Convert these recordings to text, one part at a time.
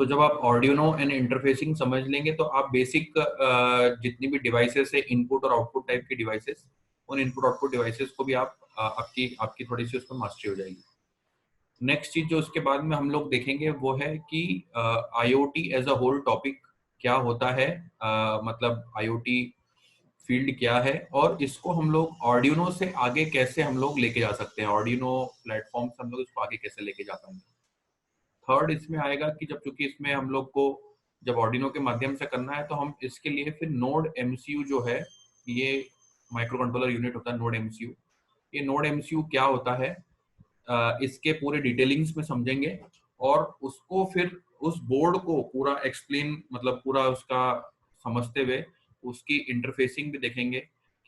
सो जब आप Arduino and interfacing समझ लेंगे तो आप बेसिक जितनी भी डिवाइसेस है, इनपुट और आउटपुट टाइप की डिवाइसेस, उन इनपुट आउटपुट डिवाइसेस को भी आप आपकी थोड़ी सी उसमें मास्टरी हो जाएगी। नेक्स्ट चीज जो उसके बाद में हम लोग देखेंगे वो है कि IoT as a whole topic क्या होता है, मतलब आईओटी फील्ड क्या है, और इसको हम लोग ऑर्डिनो से आगे कैसे हम लोग लेके जा सकते हैं, ऑर्डिनो प्लेटफॉर्म से हम लोग इसको आगे कैसे लेके जा पाएंगे। थर्ड इसमें आएगा कि जब चूंकि इसमें हम लोग को जब ऑर्डिनो के माध्यम से करना है तो हम इसके लिए फिर नोड एमसीयू जो है, ये माइक्रो कंट्रोलर यूनिट होता है नोड एमसीयू। ये नोड एमसीयू क्या होता है, इसके पूरे डिटेलिंग्स में समझेंगे और उसको फिर उस बोर्ड को पूरा एक्सप्लेन, मतलब पूरा उसका समझते हुए उसकी इंटरफेसिंग भी देखेंगे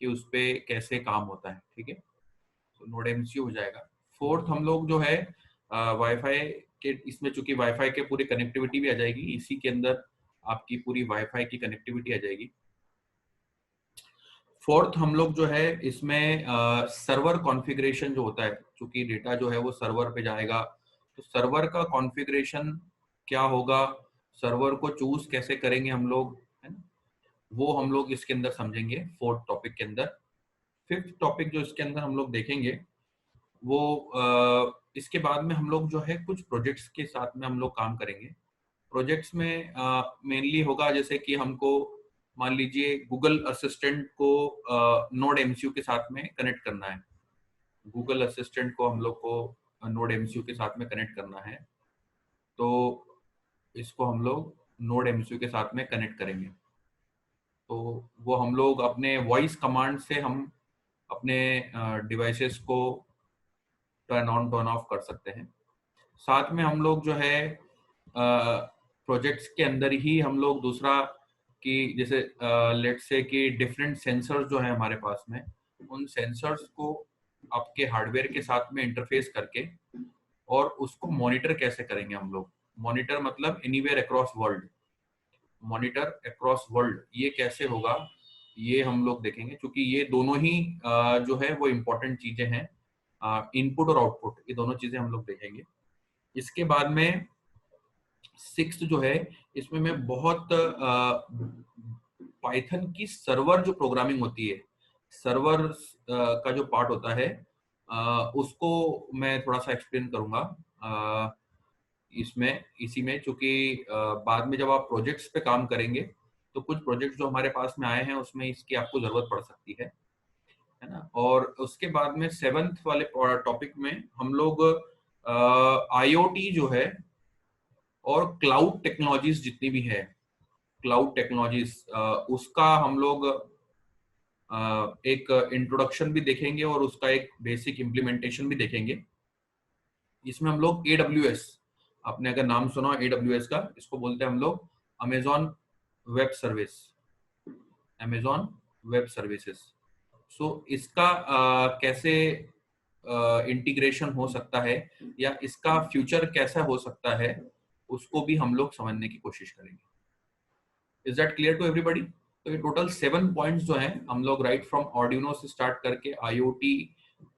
कि उस पे कैसे काम होता है। ठीक है, तो नोड एमसीयू हो जाएगा। फोर्थ हम लोग जो है वाईफाई के, इसमें चूंकि वाईफाई के पूरी कनेक्टिविटी भी आ जाएगी, इसी के अंदर आपकी पूरी वाईफाई की कनेक्टिविटी आ जाएगी। फोर्थ हम लोग जो है इसमें सर्वर कॉन्फ़िगरेशन जो होता है, चूंकि डेटा जो है वो सर्वर पे जाएगा, तो सर्वर का कॉन्फ़िगरेशन क्या होगा, सर्वर को चूज कैसे करेंगे हम लोग, है ना, वो हम लोग इसके अंदर समझेंगे फोर्थ टॉपिक के अंदर। फिफ्थ टॉपिक जो इसके अंदर हम लोग देखेंगे वो इसके बाद में हम लोग जो है कुछ प्रोजेक्ट्स के साथ में हम लोग काम करेंगे। प्रोजेक्ट्स में मेनली होगा जैसे कि हमको मान लीजिए गूगल असिस्टेंट को नोड एमसीयू के साथ में कनेक्ट करना है, गूगल असिस्टेंट को हम लोग को नोड एमसीयू के साथ में कनेक्ट करना है, तो इसको हम लोग नोड एमसीयू के साथ में कनेक्ट करेंगे। तो वो हम लोग अपने वॉइस कमांड से हम अपने डिवाइसेस को टर्न ऑन टर्न ऑफ कर सकते हैं। साथ में हम लोग जो है प्रोजेक्ट्स के अंदर ही हम लोग दूसरा कि जैसे लेट्स से कि डिफरेंट सेंसर्स जो है हमारे पास में, उन सेंसर्स को आपके हार्डवेयर के साथ में इंटरफेस करके और उसको मॉनिटर कैसे करेंगे हम लोग। मॉनिटर मतलब anywhere across world, monitor across world ये कैसे होगा, ये हम लोग देखेंगे, क्योंकि ये दोनों ही जो है वो इम्पोर्टेंट चीजें हैं, इनपुट और आउटपुट, ये दोनों चीजें हम लोग देखेंगे। इसके बाद में सिक्स्थ जो है, इसमें मैं बहुत पाइथन की सर्वर जो प्रोग्रामिंग होती है, सर्वर का जो पार्ट होता है, उसको मैं थोड़ा सा एक्सप्लेन करूंगा इसमें इसी में, चूंकि बाद में जब आप प्रोजेक्ट्स पे काम करेंगे तो कुछ प्रोजेक्ट्स जो हमारे पास में आए हैं उसमें इसकी आपको जरूरत पड़ सकती है ना। और उसके बाद में सेवंथ वाले टॉपिक में हम लोग आईओटी जो है और क्लाउड टेक्नोलॉजीज जितनी भी है, क्लाउड टेक्नोलॉजीज, उसका हम लोग एक इंट्रोडक्शन भी देखेंगे और उसका एक बेसिक इम्प्लीमेंटेशन भी देखेंगे। इसमें हम लोग AWS, आपने अगर नाम सुना AWS का, इसको बोलते हैं हम लोग Amazon web service, Amazon web services. So इसका कैसे इंटीग्रेशन हो सकता है या इसका फ्यूचर कैसा हो सकता है, उसको भी हम लोग समझने की कोशिश करेंगे। Is that clear to everybody? तो ये टोटल 7 पॉइंट्स जो हैं हम लोग राइट फ्रॉम ऑर्डिनो से स्टार्ट करके आईओटी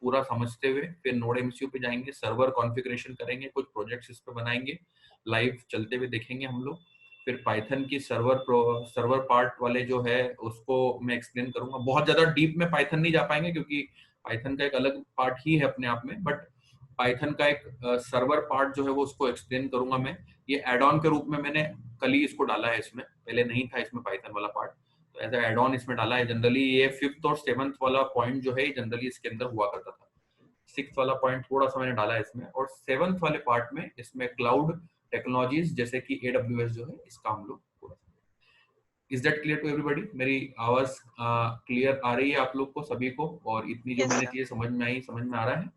पूरा समझते हुए फिर नोड एमसीयू पे जाएंगे, सर्वर कॉन्फ़िगरेशन करेंगे, कुछ प्रोजेक्ट्स इस पे बनाएंगे, लाइव चलते हुए देखेंगे हम लोग। फिर पाइथन की सर्वर पार्ट वाले जो है उसको मैं एक्सप्लेन करूंगा, बहुत ज्यादा डीप में पाइथन नहीं जा पाएंगे क्योंकि पाइथन का एक अलग पार्ट ही है अपने आप में, बट पाइथन का एक सर्वर पार्ट जो है वो उसको एक्सप्लेन करूंगा मैं। ये एड ऑन के रूप में मैंने कल ही इसको डाला है, इसमें पहले नहीं था इसमें पाइथन वाला पार्ट, तो एज एड ऑन इसमें डाला है। जनरली ये फिफ्थ और सेवंथ वाला पॉइंट जो है जनरली इसके अंदर हुआ करता था, सिक्स वाला पॉइंट थोड़ा सा मैंने डाला है इसमें, और सेवंथ वाले पार्ट में इसमें क्लाउड टेक्नोलॉजीज जैसे कि AWS जो है इसका हम लोग पूरा। Is that clear to everybody? मेरी आवाज क्लियर आ रही है आप लोग को सभी को, और इतनी जो मैंने चीजें समझ में आई, समझ में आ रहा है?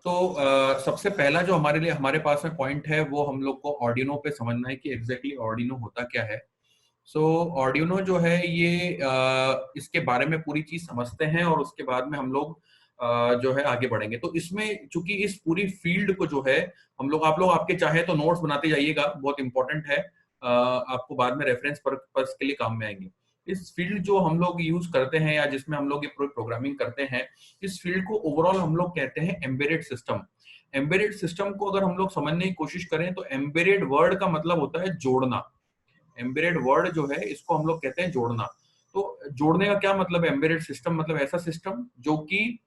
तो सबसे पहला जो हमारे लिए हमारे पास में पॉइंट है वो हम लोग को ऑर्डिनो पे समझना है कि एग्जैक्टली ऑर्डिनो होता क्या है। सो ऑर्डिनो जो है ये इसके बारे में पूरी चीज समझते हैं और उसके बाद में हम लोग जो है आगे बढ़ेंगे। तो इसमें चूंकि इस पूरी फील्ड को जो है हम लोग, आप लोग आपके चाहे तो नोट्स बनाते जाइएगा, बहुत इंपॉर्टेंट है, आपको बाद में रेफरेंस पर्पस के लिए काम में आएंगे। इस फील्ड जो हम लोग यूज करते हैं या जिसमें हम लोग ये प्रोग्रामिंग करते हैं, इस फील्ड को ओवरऑल हम लोग कहते हैं एम्बेडेड सिस्टम। एम्बेडेड सिस्टम को अगर हम लोग समझने की कोशिश करें तो एम्बेडेड वर्ड का मतलब होता है जोड़ना। एम्बेडेड वर्ड जो है इसको हम लोग कहते हैं जोड़ना। तो जोड़ने का क्या मतलब है? एम्बेडेड सिस्टम मतलब ऐसा सिस्टम जो कि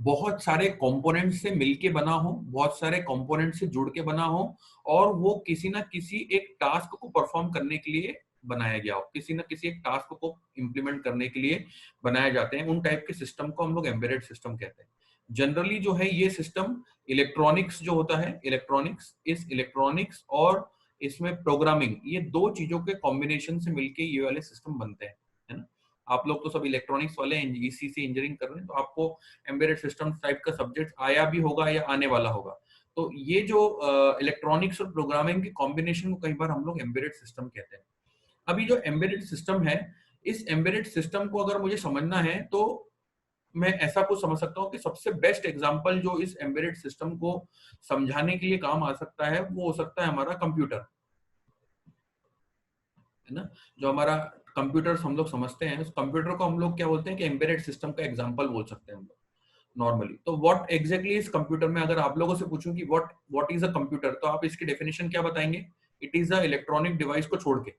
बहुत सारे कंपोनेंट से मिलके बना हो, बहुत सारे कंपोनेंट से जुड़ के बना हो, और वो किसी ना किसी एक टास्क को परफॉर्म करने के लिए बनाया गया हो, किसी ना किसी एक टास्क को इंप्लीमेंट करने के लिए बनाए जाते हैं। उन टाइप के सिस्टम को हम लोग एम्बेडेड सिस्टम कहते हैं। जनरली जो है ये सिस्टम इलेक्ट्रॉनिक्स जो होता है, इलेक्ट्रॉनिक्स, इस इलेक्ट्रॉनिक्स और इसमें प्रोग्रामिंग, ये दो चीजों के कॉम्बिनेशन से मिलके ये वाले सिस्टम बनते हैं, है ना। आप लोग तो सब इलेक्ट्रॉनिक्स वाले ईसीसी इंजीनियरिंग कर रहे हैं, तो आपको एम्बेडेड सिस्टम टाइप का सब्जेक्ट आया भी होगा या आने वाला होगा। तो ये जो इलेक्ट्रॉनिक्स और प्रोग्रामिंग के कॉम्बिनेशन को कई बार हम लोग एम्बेडेड सिस्टम कहते हैं। अभी जो एम्बेडेड सिस्टम है, इस एम्बेडेड सिस्टम को अगर मुझे समझना है तो मैं ऐसा कुछ समझ सकता हूँ कि सबसे बेस्ट एग्जांपल जो इस एम्बेडेड सिस्टम को समझाने के लिए काम आ सकता है वो हो सकता है हमारा कंप्यूटर, है ना। जो हमारा कंप्यूटर हम लोग समझते हैं, उस कंप्यूटर को हम लोग क्या बोलते हैं कि एम्बेडेड सिस्टम का एग्जांपल बोल सकते हैं हम लोग नॉर्मली। तो व्हाट एग्जैक्टली इज कंप्यूटर में अगर आप लोगों से पूछूं कि व्हाट इज अ कंप्यूटर, तो आप इसकी डेफिनेशन क्या बताएंगे? It is a electronic device को छोड़ के।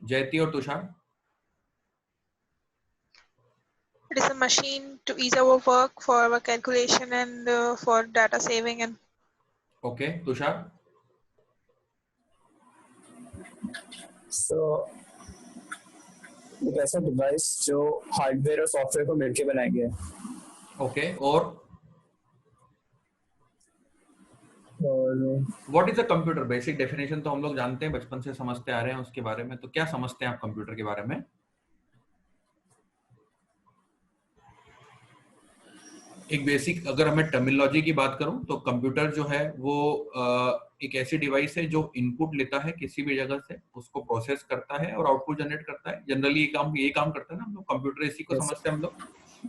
जयती और Tushar? It is a machine to ease our work, for our calculation and for data saving and okay, Tushar? So एक ऐसा डिवाइस जो हार्डवेयर और सॉफ्टवेयर को मिलकर बनाया गया है। ओके, और और what is a computer? Basic definition तो हम लोग जानते हैं, बचपन से समझते आ रहे हैं उसके बारे में। तो क्या समझते हैं आप कंप्यूटर के बारे में? एक बेसिक अगर हमें टर्मिनोलॉजी की बात करूं तो कंप्यूटर जो है वो एक ऐसी डिवाइस है जो इनपुट लेता है किसी भी जगह से, उसको प्रोसेस करता है और आउटपुट जनरेट करता है। जनरली ये काम करता है ना हम लोग, कंप्यूटर इसी को समझते हैं हम लोग,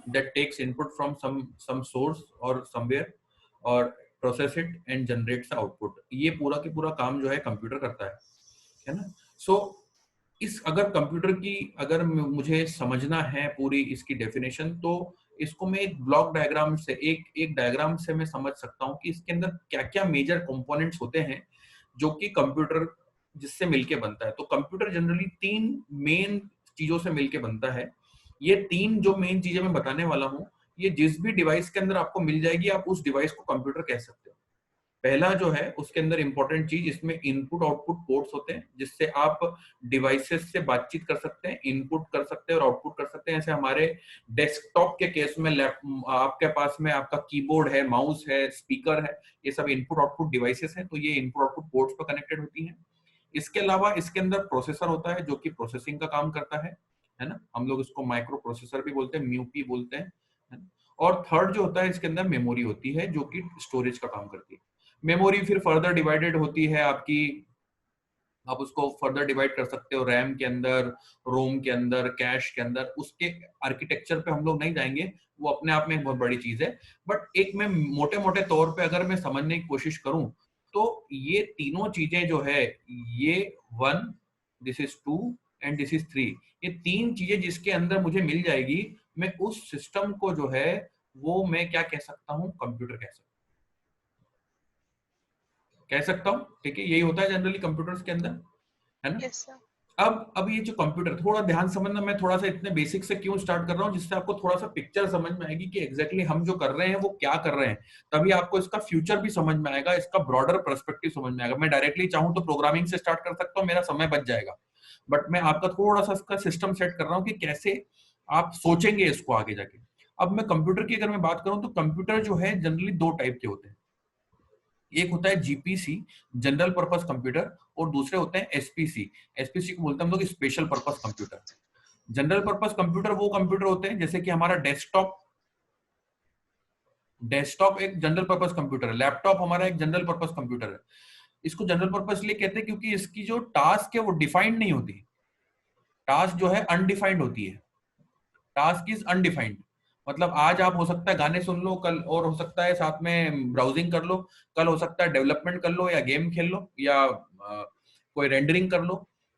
that takes input from some source और समवेयर और process it and generates output. ये पूरा के पूरा काम जो है कंप्यूटर करता है ना। सो इस अगर कंप्यूटर की अगर मुझे समझना है पूरी इसकी डेफिनेशन, तो इसको मैं एक ब्लॉक डायग्राम से एक डायग्राम से मैं समझ सकता हूँ कि इसके अंदर क्या क्या मेजर कंपोनेंट्स होते हैं जो कि कंप्यूटर जिससे मिलके बनता है। तो कंप्यूटर जनरली तीन मेन चीजों से मिलके बनता है। ये तीन जो मेन चीजें मैं बताने वाला हूँ, ये जिस भी डिवाइस के अंदर आपको मिल जाएगी, आप उस डिवाइस को कंप्यूटर कह सकते हो। पहला जो है उसके अंदर इंपॉर्टेंट चीज, इसमें इनपुट आउटपुट पोर्ट्स होते हैं जिससे आप डिवाइसेस से बातचीत कर सकते हैं, इनपुट कर सकते हैं और आउटपुट कर सकते हैं। ऐसे हमारे डेस्कटॉप के केस में आपके पास में आपका कीबोर्ड है, माउस है, स्पीकर है, ये सब इनपुट आउटपुट डिवाइसेस हैं, तो ये इनपुट आउटपुट पोर्ट्स पर कनेक्टेड होती हैं। इसके अलावा इसके अंदर प्रोसेसर होता है जो कि प्रोसेसिंग का काम करता है ना। हम लोग इसको माइक्रो प्रोसेसर भी बोलते हैं, म्यूपी बोलते हैं, है ना। और थर्ड जो होता है इसके अंदर मेमोरी होती है जो कि स्टोरेज का काम करती है। मेमोरी फिर फर्दर डिवाइडेड होती है आपकी, आप उसको फर्दर डिवाइड कर सकते हो रैम के अंदर, रोम के अंदर, कैश के अंदर। उसके आर्किटेक्चर पे हम लोग नहीं जाएंगे, वो अपने आप में एक बहुत बड़ी चीज है। बट एक मैं मोटे मोटे तौर पे अगर मैं समझने की कोशिश करूं तो ये तीनों चीजें जो है, ये 1, this is 2 and this is 3, ये तीन चीजें जिसके अंदर मुझे मिल जाएगी, मैं उस सिस्टम को जो है वो मैं क्या कह सकता हूं? कंप्यूटर कह सकता हूँ। ठीक है, यही होता है जनरली कंप्यूटर्स के अंदर, है ना। yes sir. अब ये जो कंप्यूटर, थोड़ा ध्यान समझना, मैं थोड़ा सा इतने बेसिक से क्यों स्टार्ट कर रहा हूँ, जिससे आपको थोड़ा सा पिक्चर समझ में आएगी कि एग्जैक्टली हम जो कर रहे हैं वो क्या कर रहे हैं। तभी आपको इसका फ्यूचर भी समझ में आएगा, इसका ब्रॉडर पर्सपेक्टिव समझ में आएगा। मैं डायरेक्टली चाहूँ तो प्रोग्रामिंग से स्टार्ट कर सकता हूँ, मेरा समय बच जाएगा, बट मैं आपका थोड़ा सा इसका सिस्टम सेट कर रहा हूँ कि कैसे आप सोचेंगे इसको आगे जाके। अब मैं कंप्यूटर की अगर मैं बात करूँ तो कंप्यूटर जो है जनरली दो टाइप के होते हैं। एक होता है जीपीसी, जनरल पर्पस कंप्यूटर, और दूसरे होते हैं एसपीसी। एसपीसी को बोलते हैं हम लोग special purpose computer. General purpose computer वो कंप्यूटर होते हैं जैसे कि हमारा डेस्कटॉप एक जनरल पर्पस कंप्यूटर है, लैपटॉप हमारा एक जनरल पर्पस कंप्यूटर है। इसको जनरल पर्पस इसलिए कहते हैं क्योंकि इसकी जो टास्क है वो डिफाइंड नहीं होती, टास्क जो है अनडिफाइंड होती है। टास्क इज अनडिफाइंड, मतलब आज आप हो सकता है गाने सुन लो, कल और हो सकता है साथ में ब्राउजिंग कर लो, कल हो सकता है डेवलपमेंट कर लो या गेम खेल लो या कोई रेंडरिंग कर लो।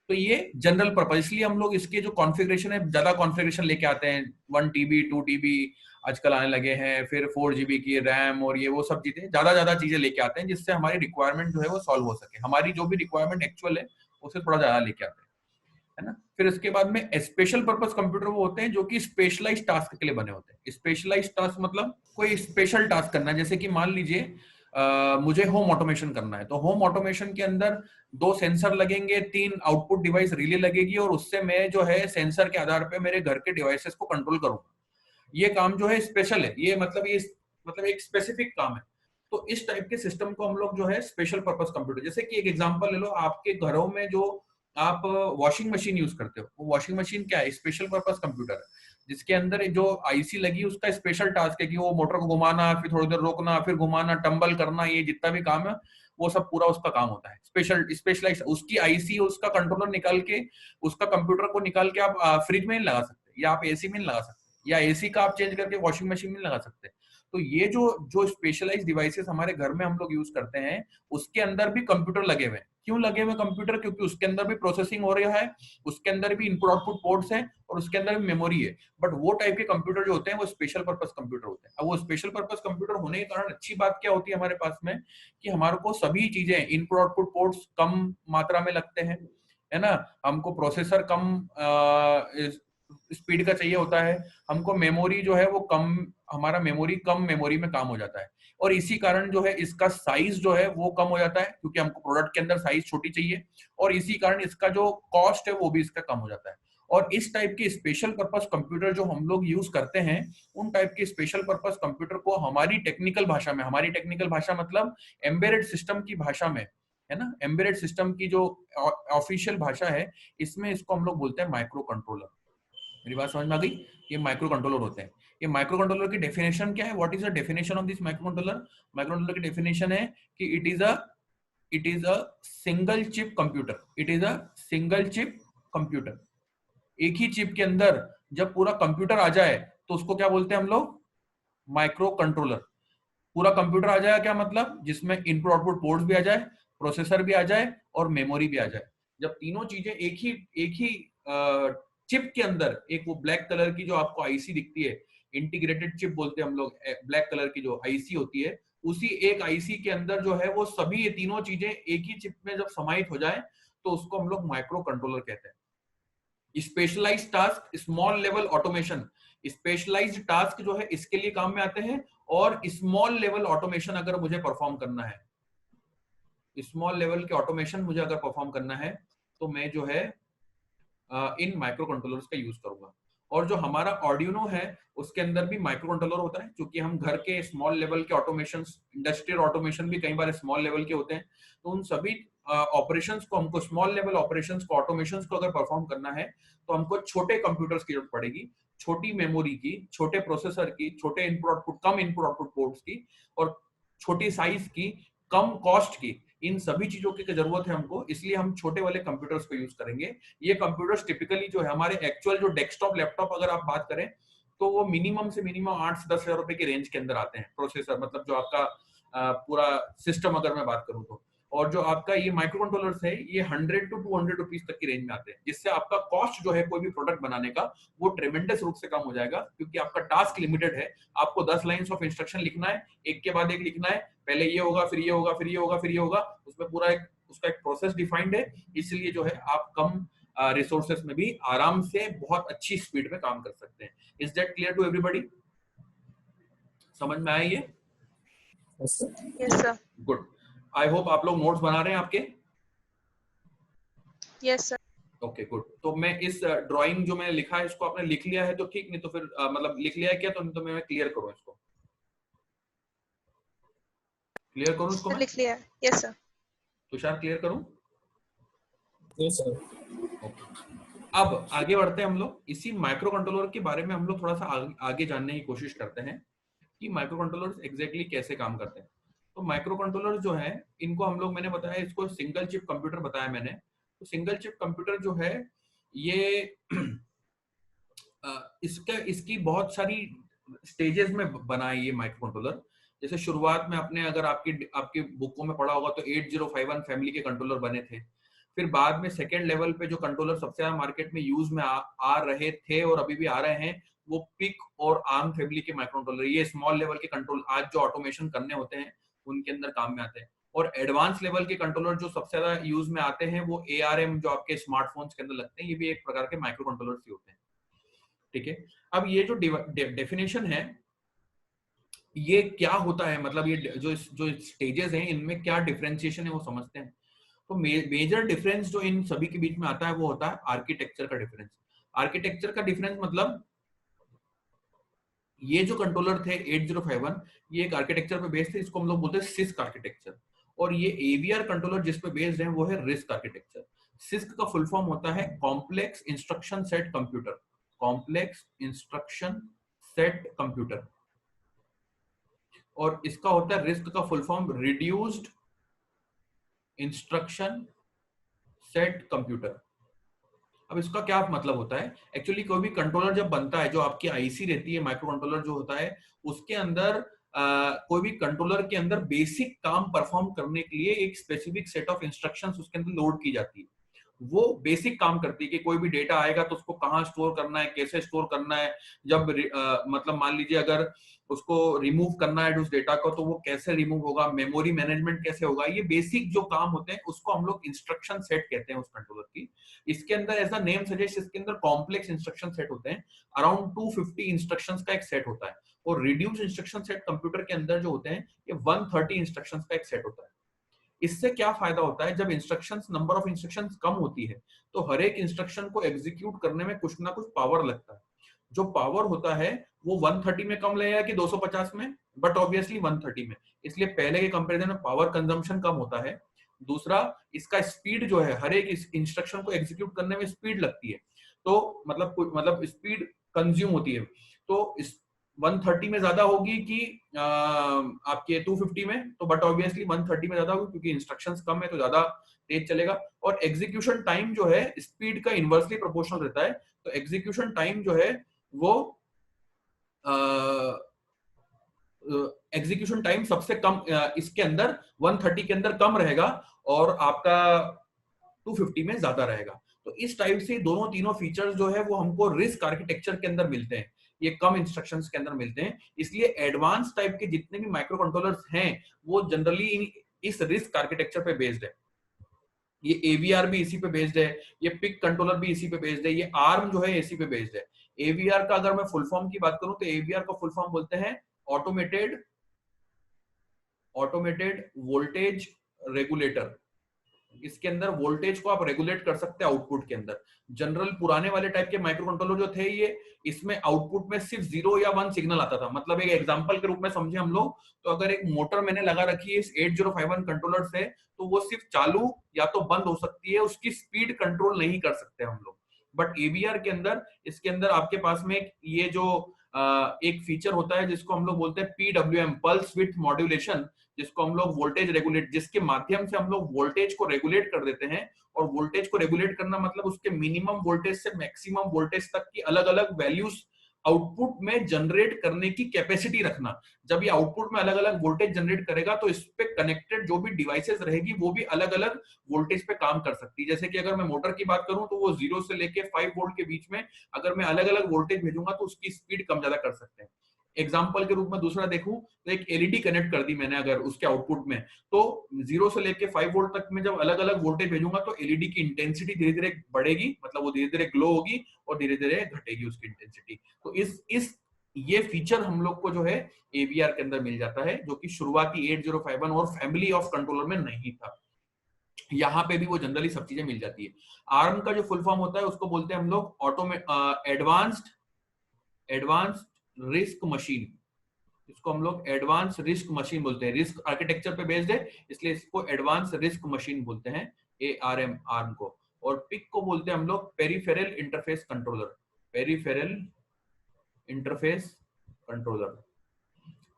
तो ये जनरल पर्पज, इसलिए हम लोग इसके जो कॉन्फ़िगरेशन है ज्यादा कॉन्फ़िगरेशन लेके आते हैं, 1 TB 2 TB आजकल आने लगे हैं, फिर 4 GB की रैम और ये वो सब चीजें ज्यादा चीजें लेके आते हैं, जिससे हमारी रिक्वायरमेंट जो है वो सॉल्व हो सके, हमारी जो भी रिक्वायरमेंट एक्चुअल है उसे थोड़ा ज्यादा लेके आते हैं, है ना। फिर इसके बाद में स्पेशल पर्पस कंप्यूटर वो होते हैं जो कि स्पेशलाइज्ड टास्क के लिए बने होते हैं। स्पेशलाइज्ड टास्क मतलब कोई स्पेशल टास्क करना है, जैसे कि मान लीजिए मुझे होम ऑटोमेशन करना है, तो होम ऑटोमेशन के अंदर 2 सेंसर लगेंगे, 3 आउटपुट डिवाइस रिले लगेगी, और उससे मैं जो है सेंसर के आधार पे मेरे घर के डिवाइसेस को कंट्रोल करूंगा। ये काम जो है स्पेशल है, ये मतलब एक स्पेसिफिक काम है। तो इस टाइप के सिस्टम को हम लोग जो है स्पेशल पर्पस कंप्यूटर, जैसे कि एक एग्जांपल ले लो, आपके घरों में जो आप वॉशिंग मशीन यूज करते हो, वो वॉशिंग मशीन क्या है, स्पेशल पर्पस कंप्यूटर है, जिसके अंदर जो आईसी लगी उसका स्पेशल टास्क है कि वो मोटर को घुमाना, फिर थोड़ी देर रोकना, फिर घुमाना, टंबल करना, ये जितना भी काम है वो सब पूरा उसका काम होता है। स्पेशलाइज उसकी आईसी, उसका कंट्रोलर निकाल के, उसका कंप्यूटर को निकाल के आप फ्रिज में नहीं लगा सकते, या आप एसी में नहीं लगा सकते, या एसी का आप चेंज करके वॉशिंग मशीन में लगा सकते हैं। तो ये जो स्पेशलाइज डिवाइसेस हमारे घर में हम लोग यूज करते हैं, उसके अंदर भी कंप्यूटर लगे हुए हैं। क्यों लगे हुए कंप्यूटर? क्योंकि उसके अंदर भी प्रोसेसिंग हो रहा है, उसके अंदर भी इनपुट आउटपुट पोर्ट्स हैं, और उसके अंदर भी मेमोरी है। बट वो टाइप के कंप्यूटर जो होते हैं वो स्पेशल पर्पस कंप्यूटर होते हैं। अब वो स्पेशल पर्पस कंप्यूटर होने के कारण अच्छी बात क्या होती है हमारे पास में, कि हमारे को सभी चीजें, इनपुट आउटपुट पोर्ट्स कम मात्रा में लगते हैं, है ना, हमको प्रोसेसर कम स्पीड का चाहिए होता है, हमको मेमोरी जो है वो कम, हमारा मेमोरी कम मेमोरी में काम हो जाता है, और इसी कारण जो है इसका साइज जो है वो कम हो जाता है, क्योंकि हमको प्रोडक्ट के अंदर साइज छोटी चाहिए, और इसी कारण इसका जो कॉस्ट है वो भी इसका कम हो जाता है। और इस टाइप के स्पेशल पर्पस कंप्यूटर जो हम लोग यूज करते हैं, उन टाइप के स्पेशल पर्पस कंप्यूटर को हमारी टेक्निकल भाषा में, हमारी टेक्निकल भाषा मतलब एम्बेडेड सिस्टम की भाषा में, है ना, एम्बेडेड सिस्टम की जो ऑफिशियल भाषा है, इसमें इसको हम लोग बोलते हैं माइक्रो कंट्रोलर। मेरी बात समझ में आ गई? ये माइक्रो कंट्रोलर होते हैं। ये माइक्रो कंट्रोलर की डेफिनेशन क्या है? What is the definition of this micro controller? Micro controller की डेफिनेशन है कि it is a single chip computer. It is a single chip computer. एक ही चिप के अंदर जब पूरा कंप्यूटर आ जाए तो उसको क्या बोलते हैं हम लोग? Micro controller. पूरा कंप्यूटर आ जाएगा क्या मतलब? जिसमें इनपुट आउटपुट पोर्ट्स भी आ जाए, प्रोसेसर भी आ जाए, और मेमोरी भी आ जाए। जब तीनों चीजें एक ही चिप के अंदर, एक वो ब्लैक कलर की जो आपको आईसी दिखती है, इंटीग्रेटेड चिप बोलते हैं हम लोग, ब्लैक कलर की जो आईसी होती है, उसी एक आईसी के अंदर जो है वो सभी ये तीनों चीजें एक ही चिप में जब समाहित हो जाए तो उसको हम लोग माइक्रो कंट्रोलर कहते हैं। Specialised task, small level automation, specialised task जो है इसके लिए काम में आते हैं, और स्मॉल लेवल ऑटोमेशन अगर मुझे परफॉर्म करना है, स्मॉल लेवल के ऑटोमेशन मुझे अगर परफॉर्म करना है, तो मैं जो है इन माइक्रो कंट्रोलर्स का यूज करूंगा। और जो हमारा ऑर्डिनो है उसके अंदर भी माइक्रो कंट्रोलर होता है, क्योंकि हम घर के स्मॉल लेवल के ऑटोमेशन, इंडस्ट्रियल ऑटोमेशन भी कई बार स्मॉल लेवल के होते हैं, तो उन सभी ऑपरेशंस को, हमको स्मॉल लेवल ऑपरेशंस को, ऑटोमेशंस को अगर परफॉर्म करना है तो हमको छोटे कंप्यूटर्स की जरूरत पड़ेगी, छोटी मेमोरी की, छोटे प्रोसेसर की, छोटे इनपुट आउटपुट, कम इनपुट आउटपुट पोर्ट्स की, और छोटी साइज की, कम कॉस्ट की। इन सभी चीजों की जरूरत है हमको, इसलिए हम छोटे वाले कंप्यूटर्स को यूज करेंगे। ये कंप्यूटर्स टिपिकली जो है हमारे एक्चुअल जो डेस्कटॉप लैपटॉप अगर आप बात करें तो वो मिनिमम से मिनिमम 8 से 10 हजार रुपए की रेंज के अंदर आते हैं। प्रोसेसर मतलब जो आपका पूरा सिस्टम अगर मैं बात करूं तो, और जो आपका ये माइक्रो कंट्रोलर्स है ये 100 to 200 रुपीज तक की रेंज में आते हैं, जिससे आपका कॉस्ट जो है कोई भी प्रोडक्ट बनाने का वो ट्रेमेंडस रूप से कम हो जाएगा, क्योंकि आपका टास्क लिमिटेड है। आपको 10 लाइंस ऑफ इंस्ट्रक्शन लिखना है, एक के बाद एक लिखना है, पहले ये होगा, फिर ये होगा, फिर ये होगा, फिर ये होगा, उसमें पूरा एक उसका एक प्रोसेस डिफाइंड है। इसलिए जो है आप कम रिसोर्सेस में भी आराम से बहुत अच्छी स्पीड में काम कर सकते हैं। Is that clear to everybody? समझ में आया ये? Yes sir. Good. I hope आप लोग नोट्स बना रहे हैं आपके। Yes sir. Okay good. तो मैं इस ड्राइंग जो मैंने लिखा है इसको आपने लिख लिया है तो ठीक, नहीं तो फिर मतलब लिख लिया है क्या? तो मैं क्लियर करूं इसको, क्लियर करूं इसको मैं? लिख लिया है। Yes sir. तुषार क्लियर करूं? Yes sir. ओके, अब आगे बढ़ते हैं हम लोग। इसी माइक्रो कंट्रोलर के बारे में हम लोग थोड़ा सा आगे जानने की कोशिश करते हैं कि माइक्रो कंट्रोलर्स एग्जैक्टली कैसे काम करते हैं। तो माइक्रो कंट्रोलर जो है इनको हम लोग, मैंने बताया इसको सिंगल चिप कंप्यूटर बताया मैंने। तो सिंगल चिप कंप्यूटर जो है ये इसकी बहुत सारी स्टेजेस में बना है ये माइक्रो कंट्रोलर। जैसे शुरुआत में अपने अगर आपकी बुकों में पढ़ा होगा तो 8051 फैमिली के कंट्रोलर बने थे। फिर बाद में सेकेंड लेवल पे जो कंट्रोलर सबसे ज्यादा मार्केट में यूज में आ रहे थे और अभी भी आ रहे हैं, वो पिक और आर्म फैमिली के माइक्रो कंट्रोलर, ये स्मॉल लेवल के कंट्रोल आज जो ऑटोमेशन करने होते हैं उनके अंदर काम में आते हैं। और एडवांस लेवल के कंट्रोलर जो सबसे ज्यादा यूज में आते हैं वो ARM जो आपके स्मार्टफोन्स के अंदर लगते हैं, ये भी एक प्रकार के माइक्रो कंट्रोलर्स ही होते हैं। ठीक है, अब ये जो डेफिनेशन है ये क्या होता है, मतलब ये जो स्टेजेस हैं इनमें क्या डिफरेंशिएशन है वो समझते हैं। तो मेजर डिफरेंस जो इन सभी के बीच में आता है वो होता है आर्किटेक्चर का डिफरेंस। आर्किटेक्चर का डिफरेंस मतलब ये जो कंट्रोलर थे 8051 ये एक आर्किटेक्चर पे बेस्ड थे, इसको हम लोग बोलते हैं सिस्क आर्किटेक्चर। और ये AVR कंट्रोलर जिस पे बेस्ड है वो है रिस्क आर्किटेक्चर। सिस्क का फुल फॉर्म होता है complex instruction set computer, complex instruction set computer. और इसका होता है रिस्क का full form reduced instruction set computer. अब इसका क्या मतलब होता है, एक्चुअली कोई भी कंट्रोलर जब बनता है, जो आपकी आईसी रहती है, माइक्रो कंट्रोलर जो होता है उसके अंदर कोई भी कंट्रोलर के अंदर बेसिक काम परफॉर्म करने के लिए एक स्पेसिफिक सेट ऑफ इंस्ट्रक्शंस उसके अंदर लोड की जाती है। वो बेसिक काम करती है कि कोई भी डेटा आएगा तो उसको कहाँ स्टोर करना है, कैसे स्टोर करना है, जब मतलब मान लीजिए अगर उसको रिमूव करना है उस डेटा को तो वो कैसे रिमूव होगा, मेमोरी मैनेजमेंट कैसे होगा, ये बेसिक जो काम होते हैं उसको हम लोग इंस्ट्रक्शन सेट कहते हैं उस कंट्रोलर की। इसके अंदर ऐसा नेम सजेस्ट, इसके अंदर कॉम्प्लेक्स इंस्ट्रक्शन सेट होते हैं, अराउंड 250 इंस्ट्रक्शंस का एक सेट होता है। और रिड्यूस इंस्ट्रक्शन सेट कंप्यूटर के अंदर जो होते हैं ये 130 इंस्ट्रक्शंस का एक सेट होता है। इससे क्या फायदा होता है, जब इंस्ट्रक्शंस, नंबर ऑफ इंस्ट्रक्शंस कम होती है तो हर एक इंस्ट्रक्शन को एग्जीक्यूट करने में कुछ ना कुछ पावर लगता है। जो पावर होता है वो 130 में कम लगेगा कि 250 में, बट ऑब्वियसली 130 में, इसलिए पहले के कंपैरिजन में पावर कंजम्पशन कम होता है। दूसरा, इसका स्पीड जो है, हर एक इस इंस्ट्रक्शन को एग्जीक्यूट करने में स्पीड लगती है, तो मतलब स्पीड कंज्यूम होती है। तो इस 130 में ज्यादा होगी कि आपके 250 में, तो बट ऑब्वियसली 130 में ज्यादा होगी क्योंकि इंस्ट्रक्शंस कम है तो ज्यादा तेज चलेगा। और एग्जीक्यूशन टाइम जो है स्पीड का इनवर्सली प्रोपोर्शनल रहता है, तो एग्जीक्यूशन टाइम जो है वो एग्जीक्यूशन टाइम सबसे कम इसके अंदर 130 के अंदर कम रहेगा और आपका 250 में ज्यादा रहेगा। तो इस टाइप से दोनों तीनों फीचर्स जो है वो हमको रिस्क आर्किटेक्चर के अंदर मिलते हैं, ये कम इंस्ट्रक्शंस के अंदर मिलते हैं। इसलिए एडवांस टाइप के जितने भी माइक्रो कंट्रोलर्स हैं वो जनरली इस रिस्क आर्किटेक्चर पे बेस्ड है। ये AVR भी इसी पे बेस्ड है, ये पिक कंट्रोलर भी इसी पे बेस्ड है, ये ARM जो है इसी पे बेस्ड है। AVR का अगर मैं फुल फॉर्म की बात करूं तो AVR का फुल फॉर्म बोलते हैं ऑटोमेटेड वोल्टेज रेगुलेटर। इसके अंदर वोल्टेज को आप रेगुलेट कर सकते हैं आउटपुट के अंदर। जनरल पुराने वाले टाइप के माइक्रो कंट्रोलर जो थे ये, इसमें आउटपुट में सिर्फ 0 या 1 सिग्नल आता था। मतलब एक एग्जांपल के रूप में समझे हम लोग, तो अगर एक मोटर मैंने लगा रखी है इस 8051 कंट्रोलर से, तो वो सिर्फ चालू या तो बंद हो सकती है, उसकी स्पीड कंट्रोल नहीं कर सकते हम लोग। बट AVR के अंदर, इसके अंदर आपके पास में ये जो एक फीचर होता है जिसको हम लोग बोलते हैं PWM, पल्स विड्थ मॉड्यूलेशन, जिसको हम लोग वोल्टेज रेगुलेट, जिसके माध्यम से हम लोग वोल्टेज को रेगुलेट कर देते हैं। और वोल्टेज को रेगुलेट करना मतलब उसके मिनिमम वोल्टेज से मैक्सिमम वोल्टेज तक की अलग अलग वैल्यूज आउटपुट में जनरेट करने की कैपेसिटी रखना। जब ये आउटपुट में अलग अलग वोल्टेज जनरेट करेगा तो इस पे कनेक्टेड जो भी डिवाइसेस रहेगी वो भी अलग अलग वोल्टेज पे काम कर सकती है। जैसे कि अगर मैं मोटर की बात करूं तो वो 0 से लेके 5 वोल्ट के बीच में अगर मैं अलग अलग वोल्टेज भेजूंगा तो उसकी स्पीड कम ज्यादा कर सकते हैं। एग्जाम्पल के रूप में दूसरा देखूं तो एक LED कनेक्ट कर दी मैंने अगर उसके आउटपुट में, तो 0 से लेके 5 वोल्ट तक में जब अलग अलग वोल्टेज भेजूंगा तो LED की इंटेंसिटी धीरे धीरे बढ़ेगी, मतलब वो धीरे धीरे ग्लो होगी और धीरे धीरे घटेगी उसकी इंटेंसिटी। तो ये फीचर हम लोग को जो है AVR के अंदर मिल जाता है, जो कि शुरुआती 8051 और फैमिली ऑफ कंट्रोलर में नहीं था। यहाँ पे भी वो जनरली सब चीजें मिल जाती है। ARM का जो फुल फॉर्म होता है उसको बोलते हैं हम लोग एडवांस्ड रिस्क मशीन। इसको हम लोग एडवांस रिस्क मशीन बोलते हैं, रिस्क आर्किटेक्चर पे बेस्ड है इसलिए इसको एडवांस रिस्क मशीन बोलते हैं, ARM को। और पिक को बोलते हैं हम लोग peripheral interface controller, peripheral interface controller.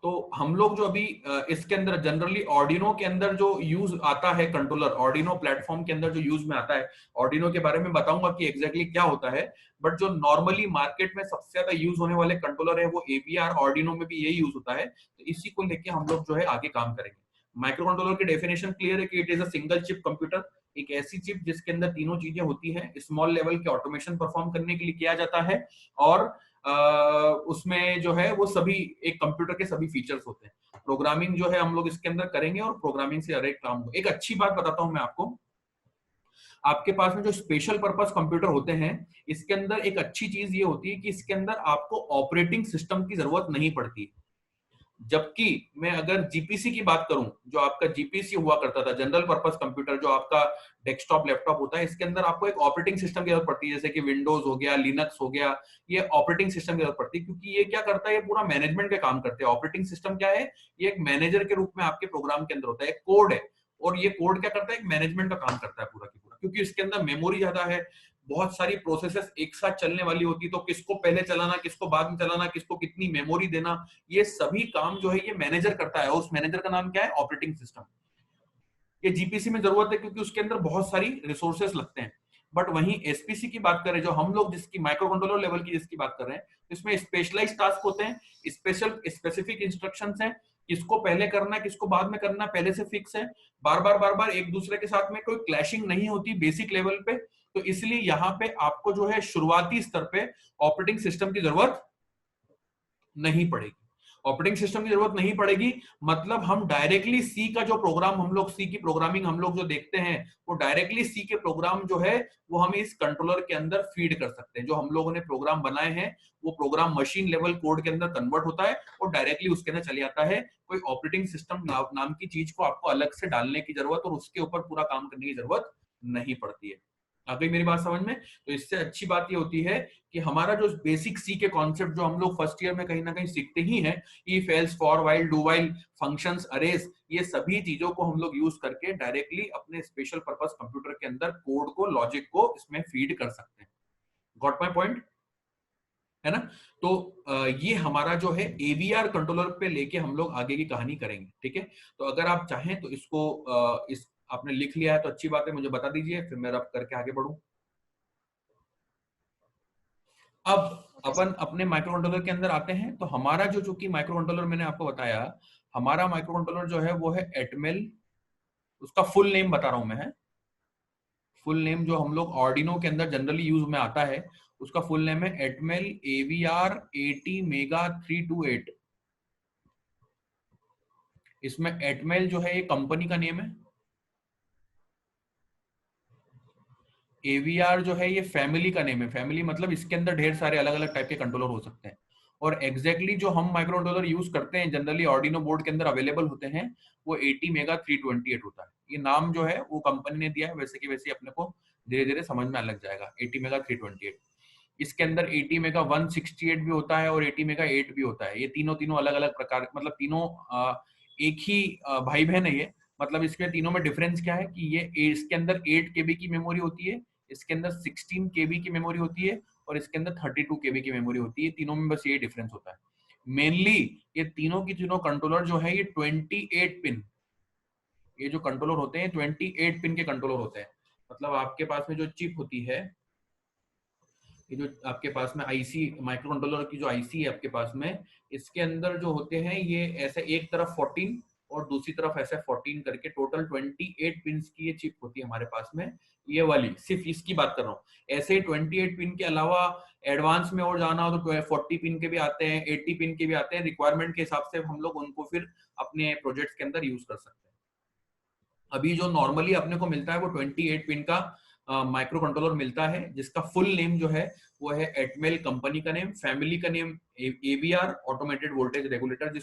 तो हम लोग जो अभी इसके अंदर जनरली ऑर्डिनो के अंदर जो यूज आता है कंट्रोलर, ऑर्डिनो प्लेटफॉर्म के अंदर जो यूज में आता है, ऑर्डिनो के बारे में बताऊंगा कि एग्जैक्टली क्या होता है। बट जो नॉर्मली मार्केट में सबसे ज्यादा यूज होने वाले कंट्रोलर है वो AVR, ऑर्डिनो में भी यही यूज होता है। तो इसी को लेके हम लोग जो है आगे काम करेंगे। माइक्रो कंट्रोलर की डेफिनेशन क्लियर है कि it is a single chip computer एक ऐसी चिप जिसके अंदर तीनों चीजें होती है, स्मॉल लेवल के ऑटोमेशन परफॉर्म करने के लिए किया जाता है, और उसमें जो है वो सभी एक कंप्यूटर के सभी फीचर्स होते हैं। प्रोग्रामिंग जो है हम लोग इसके अंदर करेंगे और प्रोग्रामिंग से हर एक काम हो। एक अच्छी बात बताता हूं मैं आपको, आपके पास में जो स्पेशल पर्पस कंप्यूटर होते हैं, इसके अंदर एक अच्छी चीज ये होती है कि इसके अंदर आपको ऑपरेटिंग सिस्टम की जरूरत नहीं पड़ती। जबकि मैं अगर जीपीसी की बात करूं, जो आपका जीपीसी हुआ करता था, जनरल पर्पस कंप्यूटर, जो आपका डेस्कटॉप लैपटॉप होता है, इसके अंदर आपको एक ऑपरेटिंग सिस्टम की जरूरत पड़ती है, जैसे कि विंडोज हो गया, लिनक्स हो गया, ये ऑपरेटिंग सिस्टम की जरूरत पड़ती है, क्योंकि ये क्या करता है, ये पूरा मैनेजमेंट का काम करते हैं। ऑपरेटिंग सिस्टम क्या है, ये एक मैनेजर के रूप में आपके प्रोग्राम के अंदर होता है, एक कोड है, और ये कोड क्या करता है, एक मैनेजमेंट का काम करता है पूरा की पूरा, क्योंकि इसके अंदर मेमोरी ज्यादा है, बहुत सारी प्रोसेसेस एक साथ चलने वाली होती, तो किसको पहले चलाना, किसको बाद में चलाना, किसको कितनी मेमोरी देना, ये सभी काम जो है ये मैनेजर करता है। उस मैनेजर का नाम क्या है, ऑपरेटिंग सिस्टम। ये जीपीसी में जरूरत है क्योंकि उसके अंदर बहुत सारी रिसोर्सेस लगते हैं। बट वहीं एसपीसी की बात करें, जो हम लोग जिसकी माइक्रो कंट्रोलर लेवल की जिसकी बात कर रहे हैं, इसमें स्पेशलाइज्ड टास्क होते हैं, स्पेसिफिक इंस्ट्रक्शंस हैं, किसको पहले करना है किसको बाद में करना है पहले से फिक्स है, बार बार एक दूसरे के साथ में कोई क्लैशिंग नहीं होती बेसिक लेवल पे। तो इसलिए यहाँ पे आपको जो है शुरुआती स्तर पे ऑपरेटिंग सिस्टम की जरूरत नहीं पड़ेगी। ऑपरेटिंग सिस्टम की जरूरत नहीं पड़ेगी मतलब हम डायरेक्टली सी का जो प्रोग्राम, हम लोग सी की प्रोग्रामिंग हम लोग जो देखते हैं, वो डायरेक्टली सी के प्रोग्राम जो है वो हम इस कंट्रोलर के अंदर फीड कर सकते हैं। जो हम लोगों ने प्रोग्राम बनाए हैं वो प्रोग्राम मशीन लेवल कोड के अंदर कन्वर्ट होता है और डायरेक्टली उसके अंदर चले आता है। कोई ऑपरेटिंग सिस्टम नाम की चीज को आपको अलग से डालने की जरूरत और उसके ऊपर पूरा काम करने की जरूरत नहीं पड़ती है। आ गई मेरी बात समझ में? तो इससे अच्छी बात ये होती है कि हमारा जो बेसिक सी के कॉन्सेप्ट जो हम लोग फर्स्ट ईयर में कहीं ना कहीं सीखते ही हैं, if else for while do while functions arrays, ये सभी चीजों को हम लोग यूज करके डायरेक्टली अपने स्पेशल पर्पस कंप्यूटर के अंदर कोड को, लॉजिक को इसमें फीड कर सकते हैं। Got my point? है ना? तो ये हमारा जो है एवीआर कंट्रोलर पे लेके हम लोग आगे की कहानी करेंगे। ठीक है, तो अगर आप चाहें तो इसको इस आपने लिख लिया है तो अच्छी बात है, मुझे बता दीजिए, फिर मैं रब करके आगे बढ़ूं। अब अपन अपने माइक्रो कंट्रोलर के अंदर आते हैं। तो हमारा जो कि माइक्रो कंट्रोलर मैंने आपको बताया, हमारा माइक्रो कंट्रोलर जो है वो है एटमेल, उसका फुल नेम बता रहा हूं मैं, है फुल नेम जो हम लोग ऑर्डिनो के अंदर जनरली यूज में आता है, उसका फुल नेम है एटमेल AVR 80 मेगा 328। इसमें एटमेल जो है ये कंपनी का नेम है, AVR जो है ये फैमिली का नेम है। फैमिली मतलब इसके अंदर ढेर सारे अलग अलग टाइप के कंट्रोलर हो सकते हैं। और एग्जैक्टली जो हम माइक्रो कंट्रोलर यूज करते हैं जनरली ऑर्डिनो बोर्ड के अंदर अवेलेबल होते हैं, वो 80 मेगा 328 होता है। ये नाम जो है वो कंपनी ने दिया है, वैसे की वैसे अपने को धीरे धीरे समझ में लग जाएगा। 80 मेगा 328, इसके अंदर 80 मेगा 168 भी होता है और 80 मेगा 8 भी होता है। ये तीनों अलग अलग प्रकार, मतलब तीनों एक ही भाई बहन है ये। मतलब इसमें तीनों में डिफरेंस क्या है कि ये इसके अंदर 8 KB की मेमोरी होती है, इसके अंदर 16 KB की मेमोरी होती है और इसके अंदर 32 KB की मेमोरी होती है। तीनों में बस ये डिफरेंस होता है। मेनली ये तीनों की तीनों कंट्रोलर जो है ये 28 पिन, ये जो कंट्रोलर होते हैं 28 पिन के कंट्रोलर होते हैं। मतलब आपके पास में जो चिप होती है, ये जो आपके पास में आईसी, माइक्रो कंट्रोलर की जो आईसी है आपके पास में, इसके अंदर जो होते हैं ये ऐसे एक तरफ 14 और दूसरी तरफ ऐसे 14 करके टोटल 28 पिन की ये चिप होती है हमारे पास में। ये वाली सिर्फ इसकी बात कर रहा हूँ। ऐसे 28 पिन के अलावा एडवांस में और जाना हो तो 40 पिन के भी आते हैं, 80 पिन के भी आते हैं। रिक्वायरमेंट के हिसाब से हम लोग उनको फिर अपने प्रोजेक्ट्स के अंदर यूज कर सकते हैं। अभी जो नॉर्मली अपने को मिलता है वो 28 पिन का माइक्रो कंट्रोलर मिलता है, जिसका फुल नेम जो है वो है एटमेल कंपनी का नेम, फैमिली का name AVR automated voltage regulator,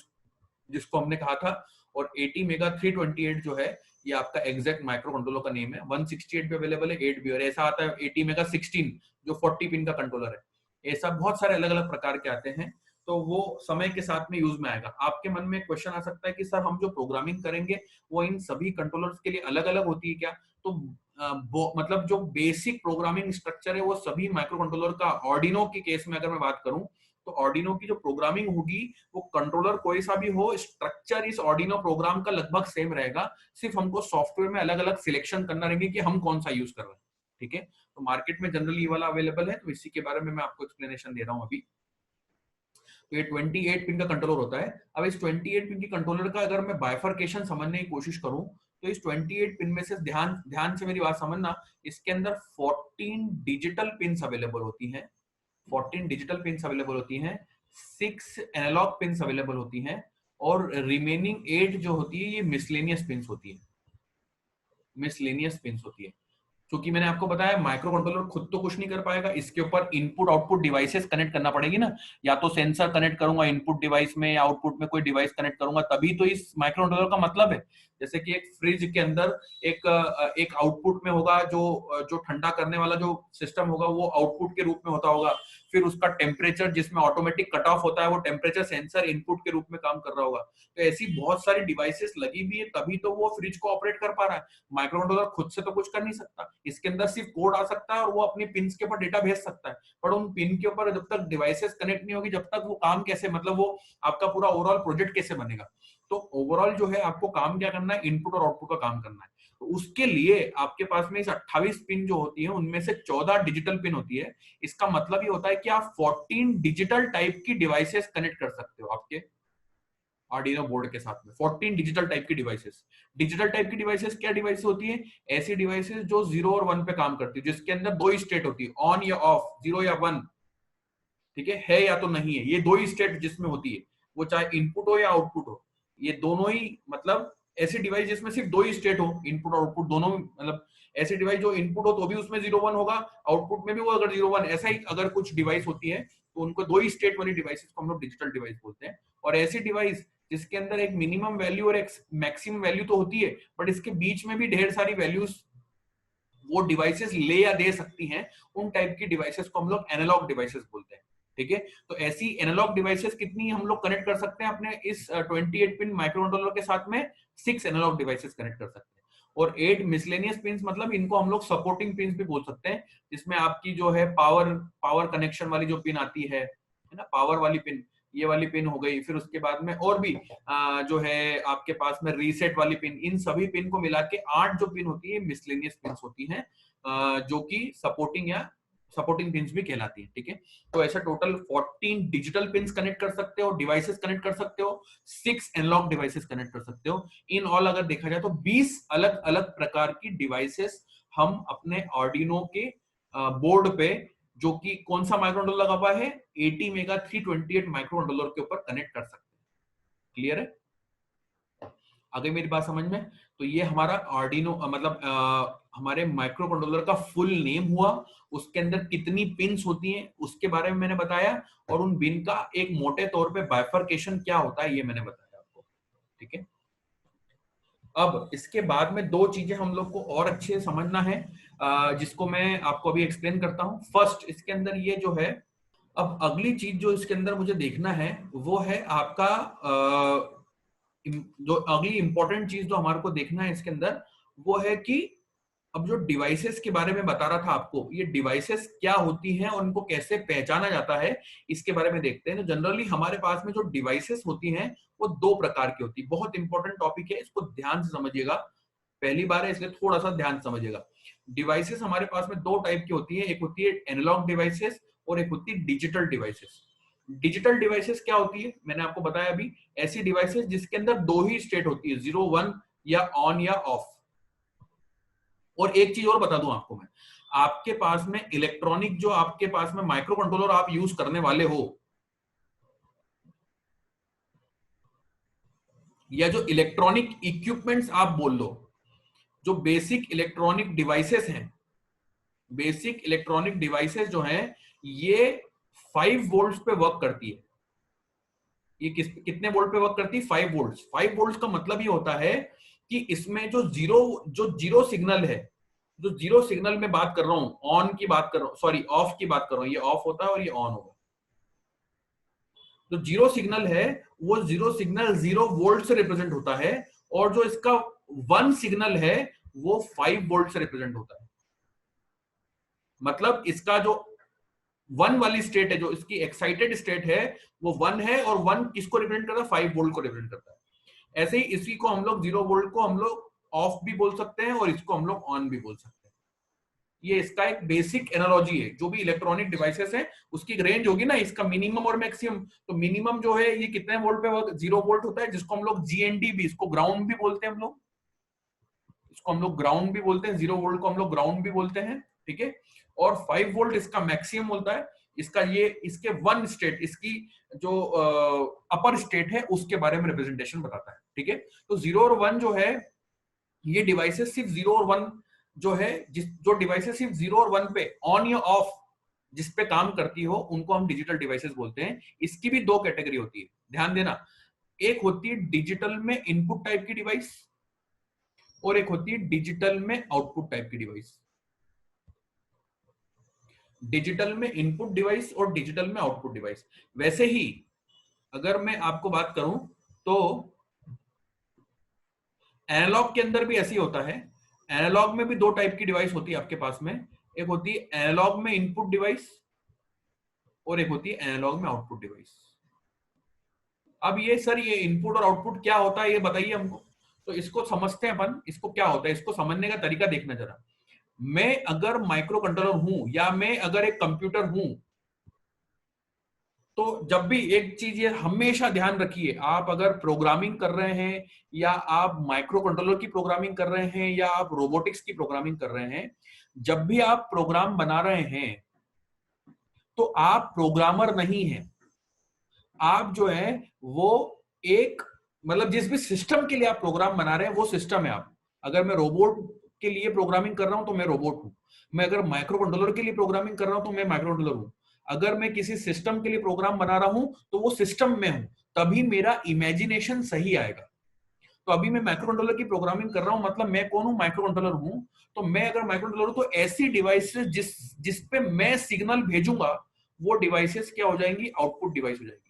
जिसको हमने कहा था। और 80 मेगा 328 जो है ये आपका एग्जैक्ट माइक्रो कंट्रोलर का नेम है। 168 भी अवेलेबल है, 8 भी, और ऐसा आता है 80 मेगा 16 जो 40 पिन का कंट्रोलर है। ऐसा बहुत सारे अलग अलग प्रकार के आते हैं, तो वो समय के साथ में यूज में आएगा। आपके मन में क्वेश्चन आ सकता है कि सर हम जो प्रोग्रामिंग करेंगे वो इन सभी कंट्रोलर्स के लिए अलग अलग होती है क्या? तो मतलब जो बेसिक प्रोग्रामिंग स्ट्रक्चर है वो सभी माइक्रो कंट्रोलर का, ऑर्डिनो के केस में अगर मैं बात करूं तो ऑर्डिनो की जो प्रोग्रामिंग होगी वो कंट्रोलर कोई सा भी हो, स्ट्रक्चर इस ऑर्डिनो प्रोग्राम का लगभग सेम रहेगा। सिर्फ हमको सॉफ्टवेयर में अलग अलग सिलेक्शन करना रहेगी कि हम कौन सा यूज कर रहे हैं। ठीक है, तो मार्केट में जनरली ये वाला अवेलेबल है, तो इसी के बारे में मैं आपको एक्सप्लेनेशन दे रहा हूं अभी। तो ये 28 पिन का कंट्रोलर होता है। अब इस 28 पिन की कंट्रोलर का अगर मैं बाइफर्केशन समझने की कोशिश करूं तो इस 28 पिन में से ध्यान से मेरी बात समझना, इसके अंदर 14 डिजिटल पिन्स अवेलेबल होती हैं, 14 डिजिटल पिन्स अवेलेबल होती हैं, 6 एनालॉग पिन्स अवेलेबल होती हैं, और रिमेनिंग 8 जो होती है ये मिसलेनियस पिन्स होती है, मिसलेनियस पिन्स होती है। क्योंकि मैंने आपको बताया माइक्रो कंट्रोलर खुद तो कुछ नहीं कर पाएगा, इसके ऊपर इनपुट आउटपुट डिवाइसेस कनेक्ट करना पड़ेगी ना, या तो सेंसर कनेक्ट करूंगा इनपुट डिवाइस में या आउटपुट में कोई डिवाइस कनेक्ट करूंगा, तभी तो इस माइक्रो कंट्रोलर का मतलब है। जैसे कि एक फ्रिज के अंदर एक आउटपुट में होगा जो ठंडा करने वाला जो सिस्टम होगा वो आउटपुट के रूप में होता होगा, फिर उसका टेम्परेचर जिसमें ऑटोमेटिक कट ऑफ होता है वो टेम्परेचर सेंसर इनपुट के रूप में काम कर रहा होगा। तो ऐसी बहुत सारी डिवाइसेस लगी हुई है, तभी तो वो फ्रिज को ऑपरेट कर पा रहा है। माइक्रो कंट्रोलर खुद से तो कुछ कर नहीं सकता, इसके अंदर सिर्फ कोड आ सकता है और वो अपनी पिन के ऊपर डेटा भेज सकता है, पर उन पिन के ऊपर जब तक डिवाइसेस कनेक्ट नहीं होगी, जब तक वो काम कैसे, मतलब वो आपका पूरा ओवरऑल प्रोजेक्ट कैसे बनेगा। तो ओवरऑल जो है आपको काम क्या करना है, इनपुट और आउटपुट का काम करना है। तो उसके लिए आपके पास में इस 28 पिन जो होती है उनमें से 14 डिजिटल पिन होती है। इसका मतलब ये होता है कि आप 14 डिजिटल टाइप की डिवाइसेस कनेक्ट कर सकते हो आपके आर्डिनो बोर्ड के साथ में, 14 डिजिटल टाइप की डिवाइसेस। डिजिटल टाइप की डिवाइसेस क्या डिवाइस होती है, ऐसी डिवाइसेस जो 0 और 1 पे काम करती है, जिसके अंदर दो ही स्टेट होती है, ऑन या ऑफ, 0 या 1, ठीक है या तो नहीं है, ये दो ही स्टेट जिसमें होती है, वो चाहे इनपुट हो या आउटपुट हो, ये दोनों ही, मतलब ऐसी डिवाइस जिसमें सिर्फ दो ही स्टेट हो, इनपुट और आउटपुट दोनों, मतलब ऐसी डिवाइस जो इनपुट हो तो भी उसमें 0-1 होगा, आउटपुट में भी वो अगर 0-1, ऐसा ही अगर कुछ डिवाइस होती है तो उनको दो ही स्टेट वाली डिवाइसेस को हम लोग डिजिटल डिवाइस बोलते हैं। और ऐसी डिवाइस जिसके अंदर एक मिनिमम वैल्यू और एक मैक्सिमम वैल्यू तो होती है, बट इसके बीच में भी ढेर सारी वैल्यूज वो डिवाइसेस ले या दे सकती हैं, उन टाइप की डिवाइसेस को हम लोग एनालॉग डिवाइसेस बोलते हैं। ठीक है, तो ऐसी एनालॉग डिवाइसेस कितनी हम लोग कनेक्ट कर सकते हैं अपने इस 28 पिन माइक्रो कंट्रोलर के साथ में, 6 एनालॉग डिवाइसेस कनेक्ट कर सकते हैं, और 8 मिसलेनियस पिन्स, मतलब इनको हम लोग सपोर्टिंग पिन्स भी बोल सकते हैं, जिसमें आपकी जो है पावर कनेक्शन वाली जो पिन आती है ना, पावर वाली पिन, ये वाली पिन हो गई, फिर उसके बाद में और भी जो है आपके पास में रीसेट वाली पिन, इन सभी पिन को मिला के 8 जो पिन होती है मिसलेनियस पिन्स होती हैं, जो कि सपोर्टिंग पिन्स भी कहलाती है। ठीक है, तो ऐसा टोटल 14 डिजिटल पिन्स कनेक्ट कर सकते हो, डिवाइसेस कनेक्ट कर सकते हो, 6 एनालॉग डिवाइसेस कनेक्ट कर सकते हो। इन ऑल अगर देखा जाए तो 20 अलग अलग प्रकार की डिवाइसेस हम अपने आर्डिनो के बोर्ड पे, जो कि कौन सा माइक्रो कंट्रोलर लगा हुआ है, ATmega 328 माइक्रो कंट्रोलर के ऊपर कनेक्ट कर सकते हैं। क्लियर है, अगर मेरी बात समझ में, तो ये हमारा आर्डिनो मतलब हमारे माइक्रो कंट्रोलर का फुल नेम हुआ, उसके अंदर कितनी पिन्स होती हैं उसके बारे में मैंने बताया, और उन पिन का एक मोटे तौर पे बाइफर्केशन क्या होता है ये मैंने बताया आपको। ठीक है, अब इसके बाद में दो चीजें हम लोग को और अच्छे से समझना है, जिसको मैं आपको अभी एक्सप्लेन करता हूं। फर्स्ट, इसके अंदर ये जो है, अब अगली चीज जो इसके अंदर मुझे देखना है वो है आपका जो अगली इंपॉर्टेंट चीज जो हमारे को देखना है इसके अंदर, वो है कि अब जो डिवाइसेस के बारे में बता रहा था आपको, ये डिवाइसेस क्या होती हैं और उनको कैसे पहचाना जाता है, इसके बारे में देखते हैं। तो जनरली हमारे पास में जो डिवाइसेस होती हैं वो दो प्रकार की होती है। बहुत इंपॉर्टेंट टॉपिक है, इसको ध्यान से समझिएगा, पहली बार है इसलिए थोड़ा सा ध्यान समझिएगा। डिवाइसेस हमारे पास में दो टाइप की होती है, एक होती है एनालॉग डिवाइसेस और एक होती है डिजिटल डिवाइसेस। डिजिटल डिवाइसेस क्या होती है, मैंने आपको बताया अभी, ऐसी डिवाइसेस जिसके अंदर दो ही स्टेट होती है, 0-1 या ऑन या ऑफ। और एक चीज और बता दूं आपको मैं, आपके पास में इलेक्ट्रॉनिक जो आपके पास में माइक्रो कंट्रोलर आप यूज करने वाले हो, या जो इलेक्ट्रॉनिक इक्विपमेंट्स आप बोल लो, जो बेसिक इलेक्ट्रॉनिक डिवाइसेस हैं, बेसिक इलेक्ट्रॉनिक डिवाइसेस जो हैं, ये 5 वोल्ट्स पे वर्क करती है। ये कितने वोल्ट पे वर्क करती है, 5 वोल्ट्स। 5 वोल्ट्स का मतलब ये होता है कि इसमें जो जीरो सिग्नल है, जो जीरो सिग्नल में बात कर रहा हूं, ऑन की बात कर रहा हूं, सॉरी ऑफ की बात कर रहा हूं, ये ऑफ होता है और ये ऑन होगा। जो जीरो सिग्नल है वो जीरो सिग्नल 0 वोल्ट से रिप्रेजेंट होता है, और जो इसका 1 सिग्नल है वो 5 वोल्ट से रिप्रेजेंट होता है। मतलब इसका जो 1 वाली स्टेट है, जो इसकी एक्साइटेड स्टेट है, वो 1 है, और 1 किसको रिप्रेजेंट करता है, 5 वोल्ट को रिप्रेजेंट करता है। ऐसे ही इसी को हम लोग 0 वोल्ट को हम लोग ऑफ भी बोल सकते हैं और इसको हम लोग ऑन भी बोल सकते हैं। ये इसका एक बेसिक एनालॉजी है। जो भी इलेक्ट्रॉनिक डिवाइसेस है उसकी एक रेंज होगी ना, इसका मिनिमम और मैक्सिमम। तो मिनिमम जो है ये कितने वोल्ट पे 0 वोल्ट होता है, जिसको हम लोग GND भी, इसको ग्राउंड भी बोलते हैं हम लोग। इसको हम लोग ग्राउंड भी बोलते हैं, 0 वोल्ट को हम लोग ग्राउंड भी बोलते हैं, ठीक है। और 5 वोल्ट इसका मैक्सिमम होता है। इसका ये इसके वन स्टेट, इसकी जो अपर स्टेट है उसके बारे में रिप्रेजेंटेशन बताता है, ठीक है। तो 0 और 1 जो है, ये डिवाइसेस सिर्फ 0 और 1 जो है, जो डिवाइसेस सिर्फ 0 और 1 पे ऑन या ऑफ जिस पे काम करती हो उनको हम डिजिटल डिवाइसेस बोलते हैं। इसकी भी 2 कैटेगरी होती है, ध्यान देना। एक होती है डिजिटल में इनपुट टाइप की डिवाइस और एक होती है डिजिटल में आउटपुट टाइप की डिवाइस। डिजिटल में इनपुट डिवाइस और डिजिटल में आउटपुट डिवाइस। वैसे ही अगर मैं आपको बात करूं तो एनालॉग के अंदर भी ऐसे ही होता है। एनालॉग में भी 2 टाइप की डिवाइस होती है आपके पास में। एक होती है एनालॉग में इनपुट डिवाइस और एक होती है एनालॉग में आउटपुट डिवाइस। अब ये सर, ये इनपुट और आउटपुट क्या होता है ये बताइए हमको। तो इसको समझते हैं अपन, इसको क्या होता है, इसको समझने का तरीका देखना जरा। मैं अगर माइक्रो कंट्रोलर हूं या मैं अगर एक कंप्यूटर हूं, तो जब भी एक चीज ये हमेशा ध्यान रखिए, आप अगर प्रोग्रामिंग कर रहे हैं या आप माइक्रो कंट्रोलर की प्रोग्रामिंग कर रहे हैं या आप रोबोटिक्स की प्रोग्रामिंग कर रहे हैं, जब भी आप प्रोग्राम बना रहे हैं तो आप प्रोग्रामर नहीं हैं। आप जो है वो एक, मतलब जिस भी सिस्टम के लिए आप प्रोग्राम बना रहे हैं वो सिस्टम है आप। अगर मैं रोबोट के लिए प्रोग्रामिंग कर रहा हूं तो मैं रोबोट हूं। मैं अगर माइक्रो कंट्रोलर के लिए प्रोग्रामिंग कर रहा हूं तो मैं माइक्रो कंट्रोलर हूं। अगर मैं किसी सिस्टम के लिए प्रोग्राम बना रहा हूं तो वो सिस्टम में हूं, तभी मेरा इमेजिनेशन सही आएगा। तो अभी मैं माइक्रो कंट्रोलर की प्रोग्रामिंग कर रहा हूं, मतलब मैं कौन हूं, माइक्रो कंट्रोलर हूं। तो मैं अगर माइक्रो कंट्रोलर हूं तो ऐसी डिवाइसेस जिस पे मैं सिग्नल भेजूंगा वो डिवाइसेस क्या हो जाएंगी, आउटपुट डिवाइस हो जाएगी।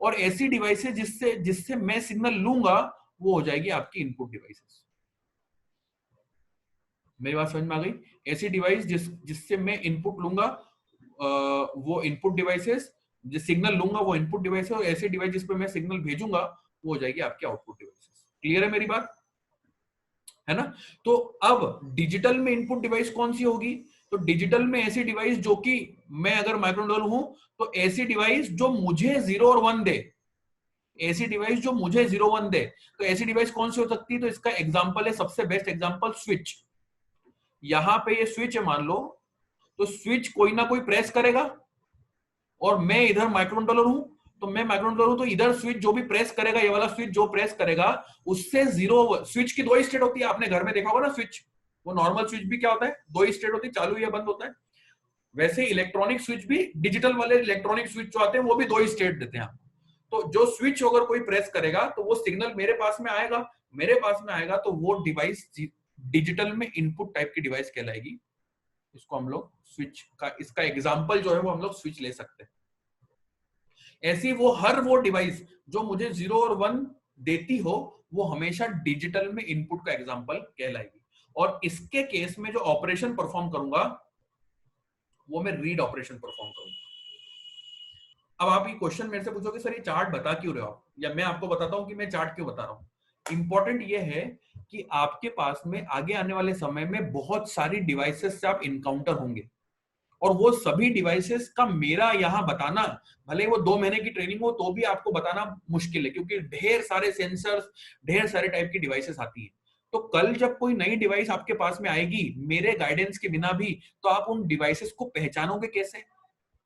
और ऐसी डिवाइसेस जिससे मैं सिग्नल लूंगा वो हो जाएगी आपकी इनपुट डिवाइसेस। मेरी बात समझ में आ गई? ऐसी डिवाइस जिससे मैं इनपुट लूंगा वो इनपुट डिवाइसेस, जिस सिग्नल लूंगा वो इनपुट डिवाइस है, और ऐसी डिवाइस जिस पे मैं सिग्नल भेजूंगा वो हो जाएगी आपकी आउटपुट डिवाइसेस। क्लियर है मेरी बात? है ना? तो अब डिजिटल में इनपुट डिवाइस कौन सी होगी? तो डिजिटल में ऐसी डिवाइस जो कि मैं अगर माइक्रो कंट्रोलर हूं तो ऐसी डिवाइस जो मुझे 0 और 1 दे, ऐसी डिवाइस जो मुझे 0 1 दे। तो ऐसी डिवाइस कौन सी हो सकती है? तो इसका एग्जांपल है, सबसे बेस्ट एग्जांपल स्विच। यहां पे ये स्विच है मान लो, तो स्विच कोई ना कोई प्रेस करेगा और मैं इधर माइक्रो कंट्रोलर हूं, तो मैं माइक्रो कंट्रोलर हूं तो इधर स्विच जो भी प्रेस करेगा, ये वाला स्विच जो प्रेस करेगा उससे 0, स्विच की 2 स्टेट होती है, आपने घर में देखा होगा ना स्विच। वो नॉर्मल स्विच भी क्या होता है, 2 स्टेट होती है, चालू या बंद होता है। वैसे इलेक्ट्रॉनिक स्विच भी, डिजिटल वाले इलेक्ट्रॉनिक स्विच जो आते हैं वो भी 2 स्टेट देते हैं आपको। तो जो स्विच अगर कोई प्रेस करेगा तो वो सिग्नल मेरे पास में आएगा, तो वो डिवाइस डिजिटल में इनपुट टाइप की डिवाइस कहलाएगी। इसको हम लोग स्विच का, इसका एग्जांपल जो है वो हम लोग स्विच ले सकते हैं। ऐसी वो डिवाइस जो मुझे 0 और 1 देती हो वो हमेशा डिजिटल में इनपुट का एग्जांपल कहलाएगी। और इसके केस में जो ऑपरेशन परफॉर्म करूंगा वो मैं रीड ऑपरेशन परफॉर्म करूंगा। अब आप ये क्वेश्चन मेरे से पूछोगे सर ये चार्ट बता क्यों रहे हो आप, या मैं आपको बताता हूं कि मैं चार्ट क्यों बता रहा हूं। इंपॉर्टेंट ये है कि आपके पास में आगे आने वाले समय में बहुत सारी डिवाइसेस से आप इनकाउंटर होंगे, और वो सभी डिवाइसेस का मेरा यहां बताना, भले वो 2 महीने की ट्रेनिंग हो तो भी आपको बताना मुश्किल है, क्योंकि ढेर सारे सेंसर्स, ढेर सारे टाइप की डिवाइसेस आती हैं। तो कल जब कोई नई डिवाइस आपके पास में आएगी मेरे गाइडेंस के बिना भी, तो आप उन डिवाइसेस को पहचानोगे कैसे,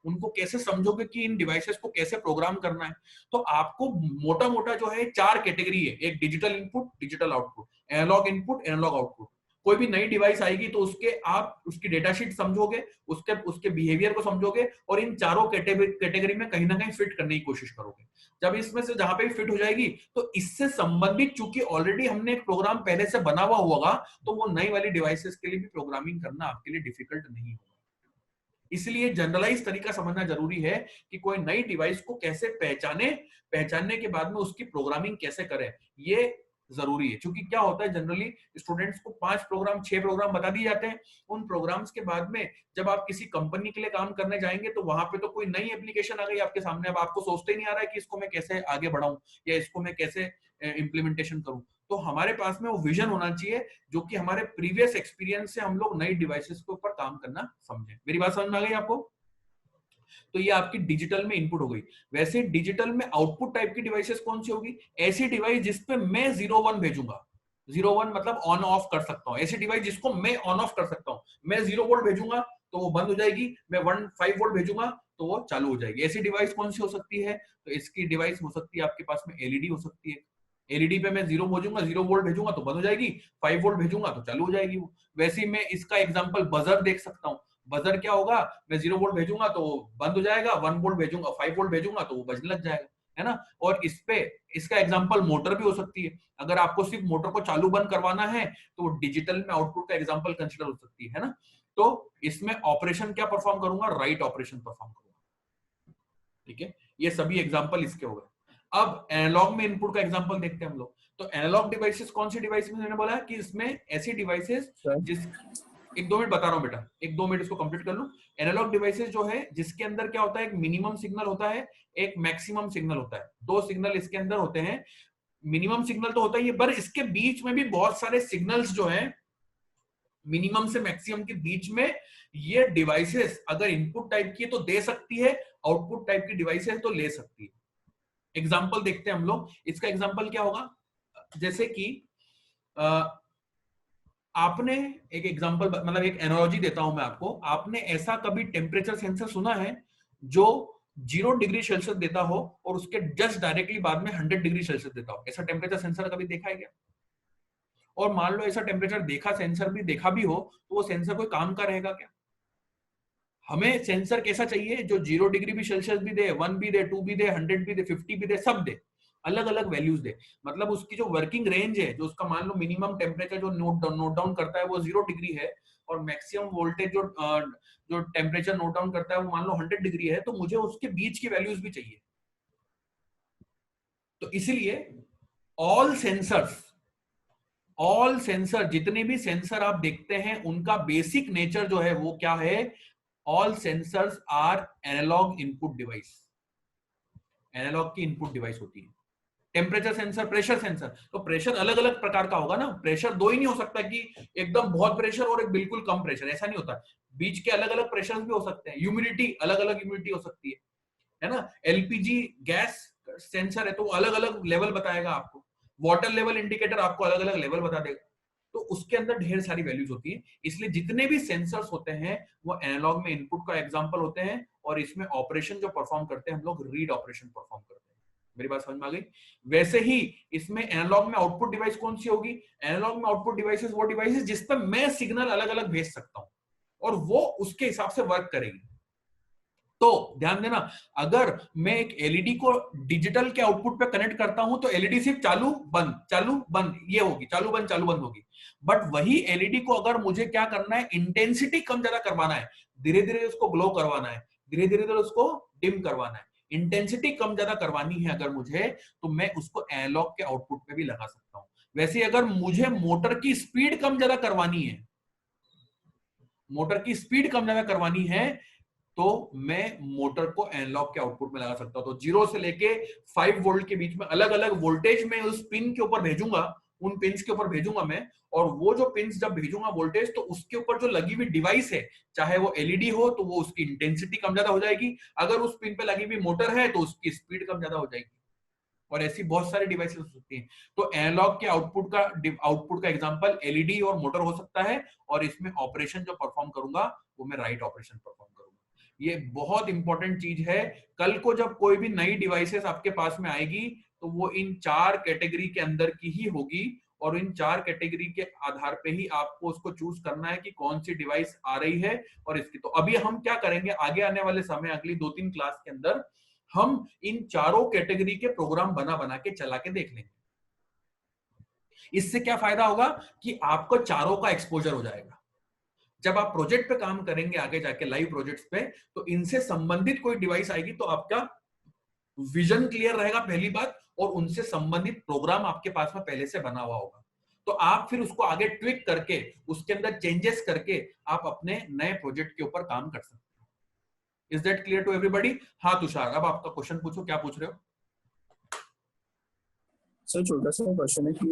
उनको कैसे समझोगे कि इन डिवाइसेस को कैसे प्रोग्राम करना है। तो आपको मोटा मोटा जो है 4 कैटेगरी है, एक digital input, digital output, analogue input, analogue output. कोई भी नई डिवाइस आएगी तो आप उसकी डेटा शीट समझोगे, उसके बिहेवियर को समझोगे, और इन चारों कैटेगरी में कहीं ना कहीं फिट करने की कोशिश करोगे। जब इसमें से जहां पे फिट हो जाएगी तो इससे संबंधित, चूंकि ऑलरेडी हमने एक प्रोग्राम पहले से बना हुआ होगा, तो वो नई वाली डिवाइसेस के लिए भी प्रोग्रामिंग करना आपके लिए डिफिकल्ट नहीं होगा। इसलिए जनरलाइज तरीका समझना जरूरी है कि कोई नई डिवाइस को कैसे पहचानने के बाद में उसकी प्रोग्रामिंग कैसे करें, ये जरूरी है। क्योंकि क्या होता है, जनरली स्टूडेंट्स को 5 प्रोग्राम 6 प्रोग्राम बता दिए जाते हैं। उन प्रोग्राम्स के बाद में जब आप किसी कंपनी के लिए काम करने जाएंगे तो वहां पे तो कोई नई एप्लीकेशन आ गई आपके सामने, अब आपको सोचते ही नहीं आ रहा है कि इसको मैं कैसे आगे बढ़ाऊं या इसको मैं कैसे इंप्लीमेंटेशन करूं। तो हमारे पास में वो विजन होना चाहिए जो कि हमारे प्रीवियस एक्सपीरियंस से हम लोग नई डिवाइसेस के ऊपर काम करना समझें। मेरी बात समझ में आ गई आपको? तो ये आपकी डिजिटल में इनपुट हो गई। वैसे डिजिटल में आउटपुट टाइप की डिवाइसेस कौन सी होगी? ऐसी डिवाइस जिसपे मैं 0 1 भेजूंगा। 01 मतलब ऑन ऑफ कर सकता हूँ, ऐसी डिवाइस जिसको मैं ऑन ऑफ कर सकता हूँ। मैं 0 वोल्ट भेजूंगा तो वो बंद हो जाएगी, मैं 5 वोल्ट भेजूंगा तो वो चालू हो जाएगी। ऐसी डिवाइस कौन सी हो सकती है? तो इसकी डिवाइस हो सकती है आपके पास में एलईडी हो सकती है। एलईडी पे मैं 0 भेजूंगा, 0 वोल्ट भेजूंगा तो बंद हो जाएगी, 5 वोल्ट भेजूंगा तो चालू हो जाएगी वो। वैसे ही मैं इसका एग्जांपल बजर देख सकता हूँ। बजर क्या होगा? मैं 0 वोल्ट भेजूंगा तो बंद हो जाएगा, 1 वोल्ट भेजूंगा, 5 वोल्ट भेजूंगा तो वो बजने लग जाएगा, है ना। और इस पे इसका एग्जांपल मोटर भी हो सकती है। अगर आपको सिर्फ मोटर को चालू बंद करवाना है तो डिजिटल में आउटपुट का एग्जांपल कंसीडर हो सकती है ना। तो इसमें ऑपरेशन क्या परफॉर्म करूंगा? राइट ऑपरेशन परफॉर्म करूंगा, ठीक है। ये सभी एग्जांपल इसके हो गए। अब एनालॉग में इनपुट का एग्जांपल देखते हैं हम लोग। तो एनालॉग डिवाइसेस कौन सी डिवाइस में मैंने बोला कि इसमें ऐसी डिवाइसेस जिस, 1-2 मिनट बता रहा हूं बेटा, 1-2 मिनट इसको कंप्लीट कर लूं। एनालॉग डिवाइसेस जो है जिसके अंदर क्या होता है, एक मिनिमम सिग्नल होता है, एक मैक्सिमम सिग्नल होता है। 2 सिग्नल इसके अंदर होते हैं। मिनिमम सिग्नल तो होता ही है, पर इसके बीच में भी बहुत सारे सिग्नल्स जो हैं, मिनिमम से मैक्सिमम के बीच में ये डिवाइसेस अगर इनपुट टाइप की है तो दे सकती है, आउटपुट टाइप की डिवाइसेस तो ले सकती है। एग्जांपल देखते हैं हम लोग। इसका एग्जांपल क्या होगा? जैसे कि आपने एक एग्जांपल, मतलब एक एनालॉजी देता हूं मैं आपको। आपने ऐसा कभी टेम्परेचर सेंसर सुना है जो 0 डिग्री सेल्सियस देता हो और उसके जस्ट डायरेक्टली बाद में 100 डिग्री सेल्सियस देता हो? ऐसा टेम्परेचर सेंसर कभी देखा है क्या? और मान लो ऐसा टेम्परेचर देखा, सेंसर भी देखा भी हो, तो वो सेंसर कोई काम का रहेगा क्या? हमें सेंसर कैसा चाहिए? जो 0 डिग्री भी सेल्सियस भी दे, 1 भी दे, 2 भी दे, 100 भी दे, 50 भी दे, सब दे, अलग अलग वैल्यूज दे। मतलब उसकी जो वर्किंग रेंज है, जो उसका मान लो मिनिमम टेम्परेचर जो नोट डाउन करता है वो 0 डिग्री है, और मैक्सिमम वोल्टेज जो टेम्परेचर नोट डाउन करता है वो मान लो 100 डिग्री है, तो मुझे उसके बीच की वैल्यूज भी चाहिए। तो इसीलिए ऑल सेंसर जितने भी सेंसर आप देखते हैं उनका बेसिक नेचर जो है वो क्या है? All sensors are analogue input device. Analogue की इनपुट डिवाइस होती है। टेम्परेचर सेंसर, प्रेशर सेंसर, तो प्रेशर अलग अलग प्रकार का होगा ना। प्रेशर 2 ही नहीं हो सकता कि एकदम बहुत प्रेशर और एक बिल्कुल कम प्रेशर, ऐसा नहीं होता। बीच के अलग अलग प्रेशर भी हो सकते हैं। ह्यूमिडिटी, अलग अलग ह्यूमिडिटी हो सकती है ना। एलपीजी गैस सेंसर है तो अलग अलग लेवल बताएगा आपको। वाटर लेवल इंडिकेटर आपको अलग अलग लेवल बता देगा। तो उसके अंदर ढेर सारी वैल्यूज होती है। इसलिए जितने भी सेंसर्स होते हैं वो एनालॉग में इनपुट का एग्जांपल होते हैं, और इसमें ऑपरेशन जो परफॉर्म करते हैं हम लोग रीड ऑपरेशन परफॉर्म करते हैं। मेरी बात समझ में आ गई? वैसे ही इसमें एनालॉग में आउटपुट डिवाइस कौन सी होगी? एनालॉग में आउटपुट डिवाइसेस वो डिवाइसेस जिस पर मैं सिग्नल अलग अलग भेज सकता हूं और वो उसके हिसाब से वर्क करेगी। तो ध्यान देना, अगर मैं एक एलईडी को डिजिटल के आउटपुट पे कनेक्ट करता हूं तो एलईडी सिर्फ चालू बंद ये होगी, चालू बंद होगी। बट वही एलईडी को अगर मुझे क्या करना है, इंटेंसिटी कम ज्यादा करवाना है, धीरे धीरे उसको ग्लो करवाना है, धीरे धीरे उसको डिम करवाना है, इंटेंसिटी कम ज्यादा करवानी है अगर मुझे, तो मैं उसको एनालॉग के आउटपुट पे भी लगा सकता हूं। वैसे अगर मुझे मोटर की स्पीड कम ज्यादा करवानी है, तो मैं मोटर को एनालॉग के आउटपुट में लगा सकता हूं। तो 0 से लेके 5 वोल्ट के बीच में अलग अलग वोल्टेज में उस पिन के ऊपर भेजूंगा, उन पिन्स के ऊपर भेजूंगा मैं। और वो जो पिन्स जब भेजूंगा वोल्टेज, तो उसके ऊपर जो लगी हुई डिवाइस है, चाहे वो एलईडी हो तो वो उसकी इंटेंसिटी कम ज्यादा हो जाएगी, अगर उस पिन पे लगी हुई मोटर है तो उसकी स्पीड कम ज्यादा हो जाएगी। और ऐसी बहुत सारी डिवाइसेस हो सकती हैं। तो एनालॉग के आउटपुट का एग्जांपल एलईडी और मोटर हो सकता है, और इसमें ऑपरेशन जो परफॉर्म करूंगा वो मैं राइट ऑपरेशन परफॉर्म करूंगा। ये बहुत इंपॉर्टेंट चीज है। कल को जब कोई भी नई डिवाइसेस आपके पास में आएगी तो वो इन 4 कैटेगरी के अंदर की ही होगी, और इन 4 कैटेगरी के आधार पे ही आपको उसको चूज करना है कि कौन सी डिवाइस आ रही है और इसकी। तो अभी हम क्या करेंगे, आगे आने वाले समय, अगली 2-3 क्लास के अंदर हम इन चारों कैटेगरी के प्रोग्राम बना बना के चला के देख लेंगे। इससे क्या फायदा होगा कि आपको चारों का एक्सपोजर हो जाएगा। जब आप प्रोजेक्ट पे काम करेंगे आगे जाके, लाइव प्रोजेक्ट्स पे, तो इनसे संबंधित कोई डिवाइस आएगी तो आपका विजन क्लियर रहेगा पहली बात, और उनसे संबंधित प्रोग्राम आपके पास में पहले से बना हुआ होगा। तो आप फिर उसको आगे ट्विक करके, उसके अंदर चेंजेस करके आप अपने नए प्रोजेक्ट के ऊपर काम कर सकते हैं। Is that clear to everybody? हाँ तुषार, अब आपका क्वेश्चन पूछो, क्या पूछ रहे हो? सर छोटा सा क्वेश्चन है कि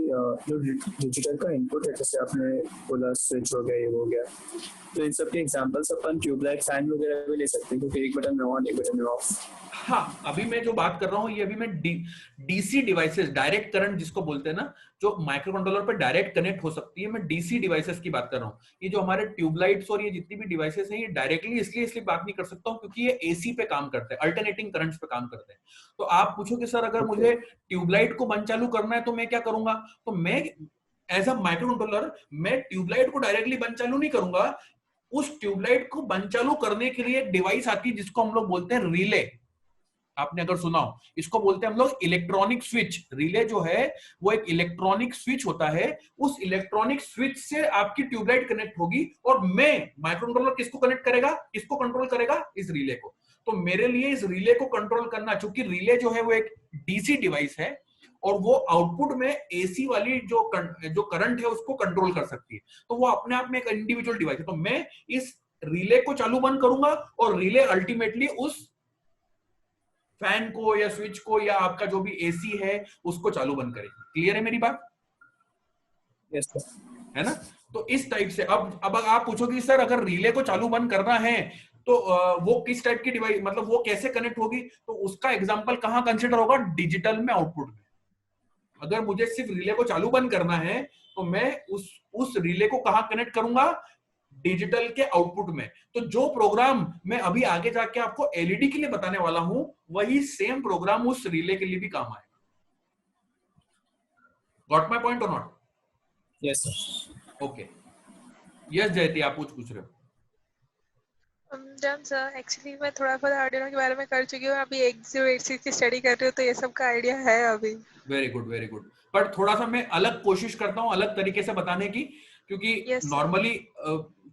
जो डिजिटल का इनपुट है, जैसे आपने बोला स्विच हो गया, ये हो गया, तो इन सब के एग्जांपल्स अपन ट्यूबलाइट फैन वगैरह भी ले सकते हैं, क्योंकि एक बटन में ऑन, एक बटन में ऑफ। हाँ, अभी मैं जो बात कर रहा हूँ ये अभी मैं डीसी डिवाइसेस, डायरेक्ट करंट जिसको बोलते हैं ना, जो माइक्रो कंट्रोलर पे डायरेक्ट कनेक्ट हो सकती है, मैं डीसी डिवाइसेस की बात कर रहा हूँ। ये जो हमारे ट्यूबलाइट्स और ये जितनी भी डिवाइसेस हैं, ये डायरेक्टली इसलिए बात नहीं कर सकता हूँ क्योंकि ये एसी पे काम करते हैं, अल्टरनेटिंग करंट्स पे काम करते हैं। तो आप पूछो कि सर अगर मुझे ट्यूबलाइट को बंद चालू करना है तो मैं क्या करूंगा, तो मैं एज अ माइक्रो कंट्रोलर मैं ट्यूबलाइट को डायरेक्टली बंद चालू नहीं करूंगा। उस ट्यूबलाइट को बंद चालू करने के लिए एक डिवाइस आती है जिसको हम लोग बोलते हैं रिले। आपने अगर सुना हो, इसको बोलते हैं हम लोग इलेक्ट्रॉनिक स्विच। रिले जो है वो एक इलेक्ट्रॉनिक स्विच होता है। उस इलेक्ट्रॉनिक स्विच से आपकी ट्यूबलाइट कनेक्ट होगी और मैं माइक्रो कंट्रोलर किसको कनेक्ट करेगा, किसको कंट्रोल करेगा, इस रिले को। तो मेरे लिए इस रिले को कंट्रोल करना, चूंकि रिले जो है वो एक डीसी डिवाइस है और वो आउटपुट में एसी वाली जो करंट है उसको कंट्रोल कर सकती है, तो वो अपने आप में एक इंडिविजुअल डिवाइस है। तो मैं इस रिले को चालू बंद करूंगा और रिले अल्टीमेटली उस फैन को या स्विच को या आपका जो भी एसी है उसको चालू बंद करेगी। क्लियर है मेरी बात? Yes sir. है ना? तो इस टाइप से अब आप पूछोगे सर अगर रिले को चालू बंद करना है तो वो किस टाइप की डिवाइस, मतलब वो कैसे कनेक्ट होगी, तो उसका एग्जांपल कहां कंसीडर होगा, डिजिटल में, आउटपुट में। अगर मुझे सिर्फ रिले को चालू बंद करना है तो मैं उस रिले को कहां कनेक्ट करूंगा, डिजिटल के आउटपुट में। तो जो प्रोग्राम मैं अभी आगे जाके आपको एलईडी के लिए बताने वाला हूं वही सेम प्रोग्राम उस रिले के लिए भी काम आएगा। गॉट माय पॉइंट और not? Yes sir. Okay, yes जयती, आप पूछ रहे हो? डन सर, एक्चुअली मैं थोड़ा बहुत आर्डिनो के बारे में कर चुकी हूँ, अभी 8086 की स्टडी कर रही हूँ, तो ये सब का आइडिया है अभी। Very good, very good. पर थोड़ा सा मैं अलग कोशिश करता हूँ, अलग तरीके से बताने की, क्योंकि Yes, नॉर्मली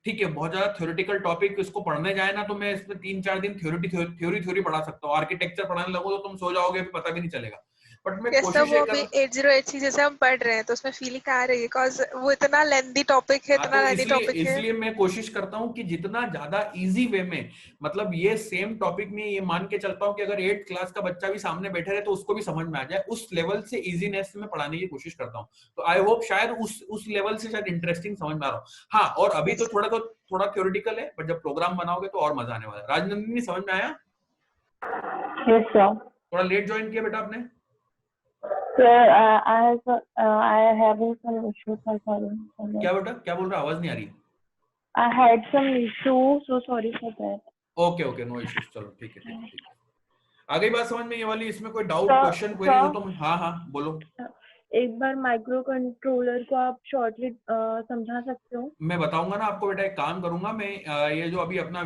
ठीक है बहुत ज्यादा थ्योरेटिकल टॉपिक इसको पढ़ने जाए ना तो मैं इसमें 3-4 दिन थ्योरी पढ़ा सकता हूँ। आर्किटेक्चर पढ़ाने लगो तो तुम सो जाओगे, पता भी नहीं चलेगा। बट मैं yes, सर, कोशिश वो ये अभी कर 8086 जैसे हम पढ़ रहे हैं तो उसमें फीलिंग आ रही है, बिकॉज वो इतना लेंथी टॉपिक है, हाँ, इतना तो लेंथी टॉपिक है। इसलिए मैं कोशिश करता हूँ कि जितना ज्यादा इजी वे में, मतलब ये सेम टॉपिक में ये मान के चलता हूँ कि अगर 8th क्लास का बच्चा भी सामने बैठे रहे तो उसको भी समझ में आ जाए, उस लेवल से इजीनेस में पढ़ाने की कोशिश करता हूँ। तो आई होप शायद उस लेवल से शायद इंटरेस्टिंग समझ में आ रहा हो। हाँ, और अभी Yes, तो थोड़ा थ्योरेटिकल है, बट जब प्रोग्राम बनाओगे तो और मजा आने वाला है। राजनंदिनी, समझ में आया? Yes, sir. थोड़ा लेट ज्वाइन किया बेटा आपने? Sir, I having some issues. I'm sorry. क्या बेटा, क्या बोल रहा, आवाज नहीं आ रही? I had some issue, so sorry for that. Okay, no issues, चलो ठीक है, ठीक है। आ गई बात समझ में ये वाली? इसमें कोई डाउट, Sir, क्वेश्चन, क्वेरी हो तो हाँ बोलो। एक बार माइक्रो कंट्रोलर को आप शॉर्टली समझा सकते हो? मैं बताऊंगा ना आपको बेटा, एक काम करूंगा मैं, ये जो अभी अपना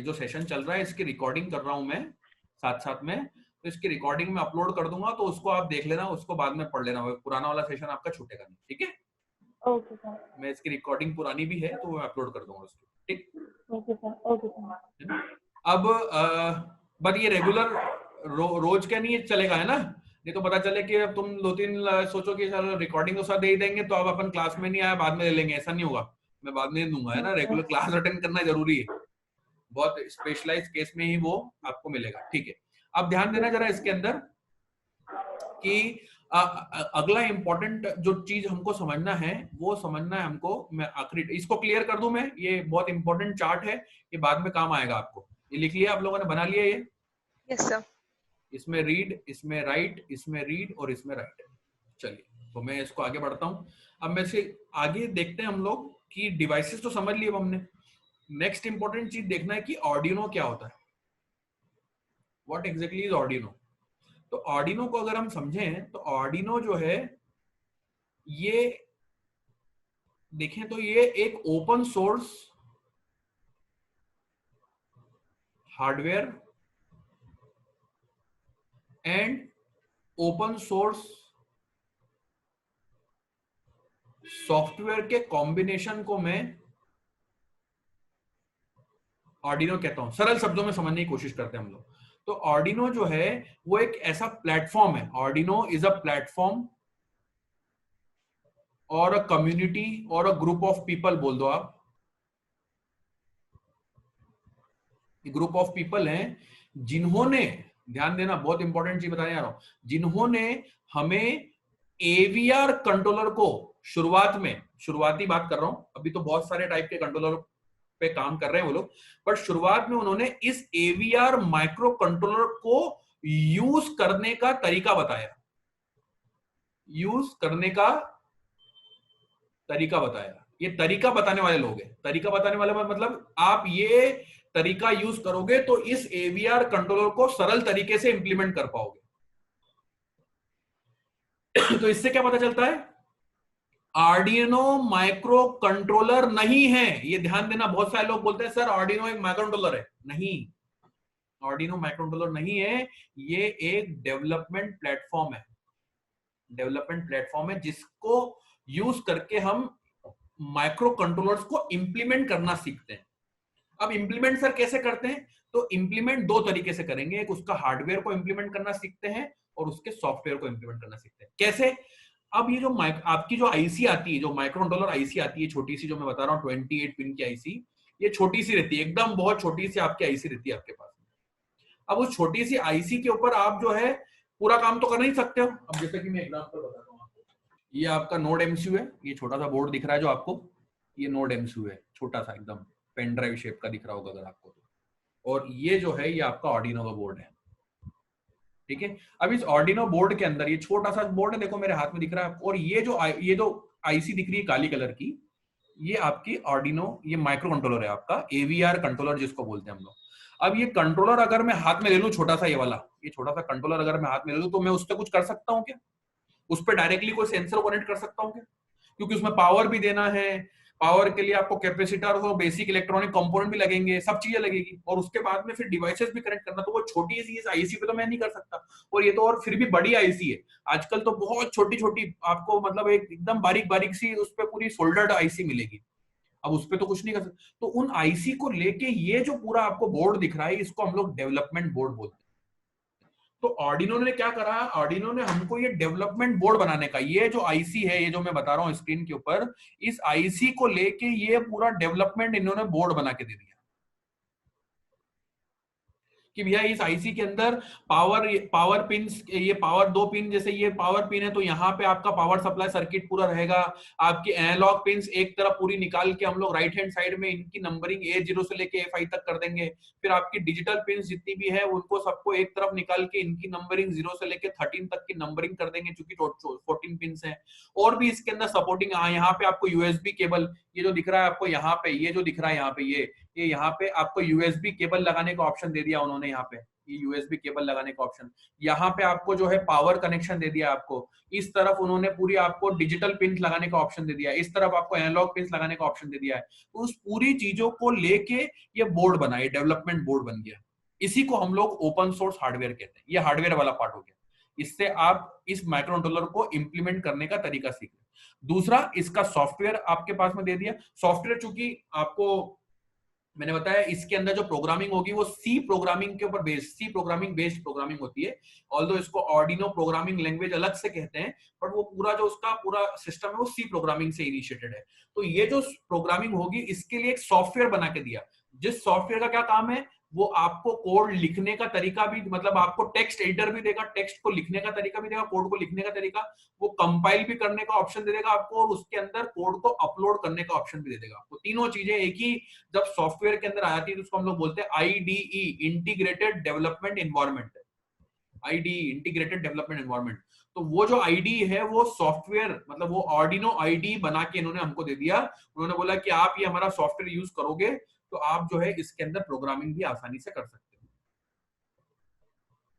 जो सेशन चल रहा है इसकी रिकॉर्डिंग कर रहा हूं मैं साथ साथ में, तो इसकी रिकॉर्डिंग में अपलोड कर दूंगा, तो उसको आप देख लेना, उसको बाद में पढ़ लेना, पुराना वाला सेशन आपका छूटेगा नहीं, ठीक है? Okay sir. मैं इसकी रिकॉर्डिंग पुरानी भी है तो मैं अपलोड कर दूंगा उसको, ठीक? Okay sir, okay sir. अब बट ये रेगुलर रोज क्या नहीं चलेगा, है ना? नहीं तो पता चले कि अब तुम 2-3 सोचो कि चलो रिकॉर्डिंग तो साथ दे ही देंगे तो अब अपन क्लास में नहीं आया, बाद में ले लेंगे, ऐसा नहीं होगा। मैं बाद में दूंगा, है ना? रेगुलर क्लास अटेंड करना जरूरी है, बहुत स्पेशलाइज केस में ही वो आपको मिलेगा, ठीक है? अब ध्यान देना जरा इसके अंदर कि अगला इंपॉर्टेंट जो चीज हमको समझना है वो समझना है हमको, मैं आखिरी इसको क्लियर कर दूं मैं, ये बहुत इंपॉर्टेंट चार्ट है, ये बाद में काम आएगा आपको। ये लिख लिया आप लोगों ने, बना लिया ये? yes sir. इसमें रीड, इसमें राइट, इसमें रीड और इसमें राइट। चलिए, तो मैं इसको आगे बढ़ता हूं। अब मैं से आगे देखते हैं हम लोग कि डिवाइसेस तो समझ लिए हमने। नेक्स्ट इंपॉर्टेंट चीज देखना है कि ऑर्डिनो क्या होता है, व्हाट एग्जैक्टली इज ऑर्डिनो। तो ऑर्डिनो को अगर हम समझें तो ऑर्डिनो जो है ये देखें तो ये एक open source hardware and open source software के कॉम्बिनेशन को मैं ऑर्डिनो कहता हूं। सरल शब्दों में समझने की कोशिश करते हैं हम लोग। तो ऑर्डिनो जो है वो एक ऐसा प्लेटफॉर्म है, ऑर्डिनो इज अ प्लेटफॉर्म और अ कम्युनिटी और अ ग्रुप ऑफ पीपल बोल दो आप। ग्रुप ऑफ पीपल हैं जिन्होंने, ध्यान देना बहुत इंपॉर्टेंट चीज बताने जा रहा हूं, जिन्होंने हमें एवीआर कंट्रोलर को शुरुआती बात कर रहा हूं, अभी तो बहुत सारे टाइप के कंट्रोलर पे काम कर रहे हैं वो लोग, बट शुरुआत में उन्होंने इस AVR माइक्रो कंट्रोलर को यूज करने का तरीका बताया, यूज करने का तरीका बताया। ये तरीका बताने वाले लोग हैं। तरीका बताने वाले मतलब आप ये तरीका यूज करोगे तो इस AVR कंट्रोलर को सरल तरीके से इंप्लीमेंट कर पाओगे। तो इससे क्या पता चलता है, आर्डिनो माइक्रो कंट्रोलर नहीं है। ये ध्यान देना, बहुत सारे लोग बोलते हैं सर आर्डिनो एक माइक्रो कंट्रोलर है। नहीं, आर्डिनो माइक्रो कंट्रोलर नहीं है, ये एक डेवलपमेंट प्लेटफॉर्म है। डेवलपमेंट प्लेटफॉर्म है जिसको यूज करके हम माइक्रो कंट्रोलर्स को इंप्लीमेंट करना सीखते हैं। अब इंप्लीमेंट सर कैसे करते हैं, तो इंप्लीमेंट दो तरीके से करेंगे, एक उसका हार्डवेयर को इंप्लीमेंट करना सीखते हैं और उसके सॉफ्टवेयर को इंप्लीमेंट करना सीखते हैं। कैसे, अब ये जो आपकी जो आईसी आती है, जो माइक्रो कंट्रोलर आईसी आती है छोटी सी, जो मैं बता रहा हूँ 28 पिन की आईसी, ये छोटी सी रहती है, एकदम बहुत छोटी सी आपकी आईसी रहती है आपके पास। अब उस छोटी सी आईसी के ऊपर आप जो है पूरा काम तो कर नहीं सकते हो। अब जैसे कि मैं एग्जांपल बताता हूँ आपको, ये आपका नोड एमसीयू है, ये छोटा सा बोर्ड दिख रहा है जो आपको, ये नोड एमसीयू है, छोटा सा एकदम पेन ड्राइव शेप का दिख रहा होगा अगर आपको, और ये जो है ये आपका आर्डिनो का बोर्ड है, ठीक है। अब इस आर्डिनो बोर्ड के अंदर ये छोटा सा बोर्ड है, देखो मेरे हाथ में दिख रहा है आपको, और ये जो आईसी दिख रही है काली कलर की, ये आपकी आर्डिनो, ये माइक्रो कंट्रोलर है आपका, AVR कंट्रोलर जिसको बोलते हैं हम लोग। अब ये कंट्रोलर अगर मैं हाथ में ले लूं, छोटा सा ये वाला, ये छोटा सा कंट्रोलर अगर मैं हाथ में ले लूं, तो मैं उस पर कुछ कर सकता हूं क्या? उस पर डायरेक्टली कोई सेंसर कनेक्ट कर सकता हूं क्या? क्योंकि उसमें पावर भी देना है, पावर के लिए आपको कैपेसिटर और बेसिक इलेक्ट्रॉनिक कंपोनेंट भी लगेंगे, सब चीजें लगेगी, और उसके बाद में फिर डिवाइसेस भी कनेक्ट करना, तो वो छोटी सी इस आईसी पे तो मैं नहीं कर सकता। और ये तो और फिर भी बड़ी आईसी है, आजकल तो बहुत छोटी छोटी आपको मतलब एकदम बारीक बारीक सी उस पर पूरी सोल्डर्ड आईसी मिलेगी, अब उस पर तो कुछ नहीं कर सकते। तो उन आईसी को लेके ये जो पूरा आपको बोर्ड दिख रहा है, इसको हम लोग डेवलपमेंट बोर्ड बोलते हैं। तो आर्डिनो ने क्या करा, आर्डिनो ने हमको ये डेवलपमेंट बोर्ड बनाने का, ये जो आईसी है, ये जो मैं बता रहा हूँ स्क्रीन के ऊपर, इस आईसी को लेके ये पूरा डेवलपमेंट इन्होंने बोर्ड बना के दे दिया कि भैया इस आईसी के अंदर पावर पिन, ये पावर 2 पिन, जैसे ये पावर पिन है तो यहाँ पे आपका पावर सप्लाई सर्किट पूरा रहेगा। आपकी एनालॉग पिन्स एक तरफ पूरी निकाल के हम लोग राइट हैंड साइड में इनकी नंबरिंग A0 से लेके F5 तक कर देंगे। फिर आपकी डिजिटल पिन्स जितनी भी है उनको सबको एक तरफ निकाल के इनकी नंबरिंग 0 से लेके 13 तक की नंबरिंग कर देंगे, चूंकि 14 पिन्स है। और भी इसके अंदर सपोर्टिंग, यहाँ पे आपको USB केबल, ये जो दिख रहा है आपको यहाँ पे, ये जो दिख रहा है यहाँ पे, ये यहाँ पे आपको USB केबल लगाने का ऑप्शन दे दिया उन्होंने, यहाँ पे ये USB केबल लगाने का ऑप्शन, यहाँ पे आपको जो है पावर कनेक्शन दे दिया आपको, इस तरफ उन्होंने पूरी आपको डिजिटल पिन लगाने का ऑप्शन दे दिया, इस तरफ आपको एनालॉग पिन लगाने का ऑप्शन दे दिया है। तो उस पूरी चीजों को लेके ये बोर्ड बना, ये डेवलपमेंट बोर्ड बन गया। इसी को हम लोग ओपन सोर्स हार्डवेयर कहते हैं। ये हार्डवेयर वाला पार्ट हो गया, इससे आप इस माइक्रो कंट्रोलर को इंप्लीमेंट करने का तरीका सीख। दूसरा, इसका सॉफ्टवेयर आपके पास में दे दिया। सॉफ्टवेयर चूंकि आपको मैंने बताया इसके अंदर जो प्रोग्रामिंग होगी वो सी प्रोग्रामिंग के ऊपर based, C programming based programming होती है। ऑल्दो इसको आर्डिनो प्रोग्रामिंग लैंग्वेज अलग से कहते हैं, बट वो पूरा जो उसका पूरा सिस्टम है वो सी प्रोग्रामिंग से इनिशिएटेड है। तो ये जो प्रोग्रामिंग होगी इसके लिए एक सॉफ्टवेयर बना के दिया, जिस सॉफ्टवेयर का क्या काम है, वो आपको कोड लिखने का तरीका भी, मतलब आपको टेक्स्ट एडिटर भी देगा, टेक्स्ट को लिखने का तरीका भी देगा, कोड को लिखने का तरीका, वो कंपाइल भी करने का ऑप्शन दे देगा आपको, और उसके अंदर कोड को अपलोड करने का ऑप्शन भी दे देगा आपको। तीनों चीजें एक ही जब सॉफ्टवेयर के अंदर आ जाती है तो उसको हम लोग बोलते हैं IDE, integrated development environment. IDE, integrated development environment. तो वो जो IDE है वो सॉफ्टवेयर, मतलब वो आर्डिनो IDE बना के इन्होंने हमको दे दिया। उन्होंने बोला कि आप ये हमारा सॉफ्टवेयर यूज करोगे तो आप जो है इसके अंदर प्रोग्रामिंग भी आसानी से कर सकते हो।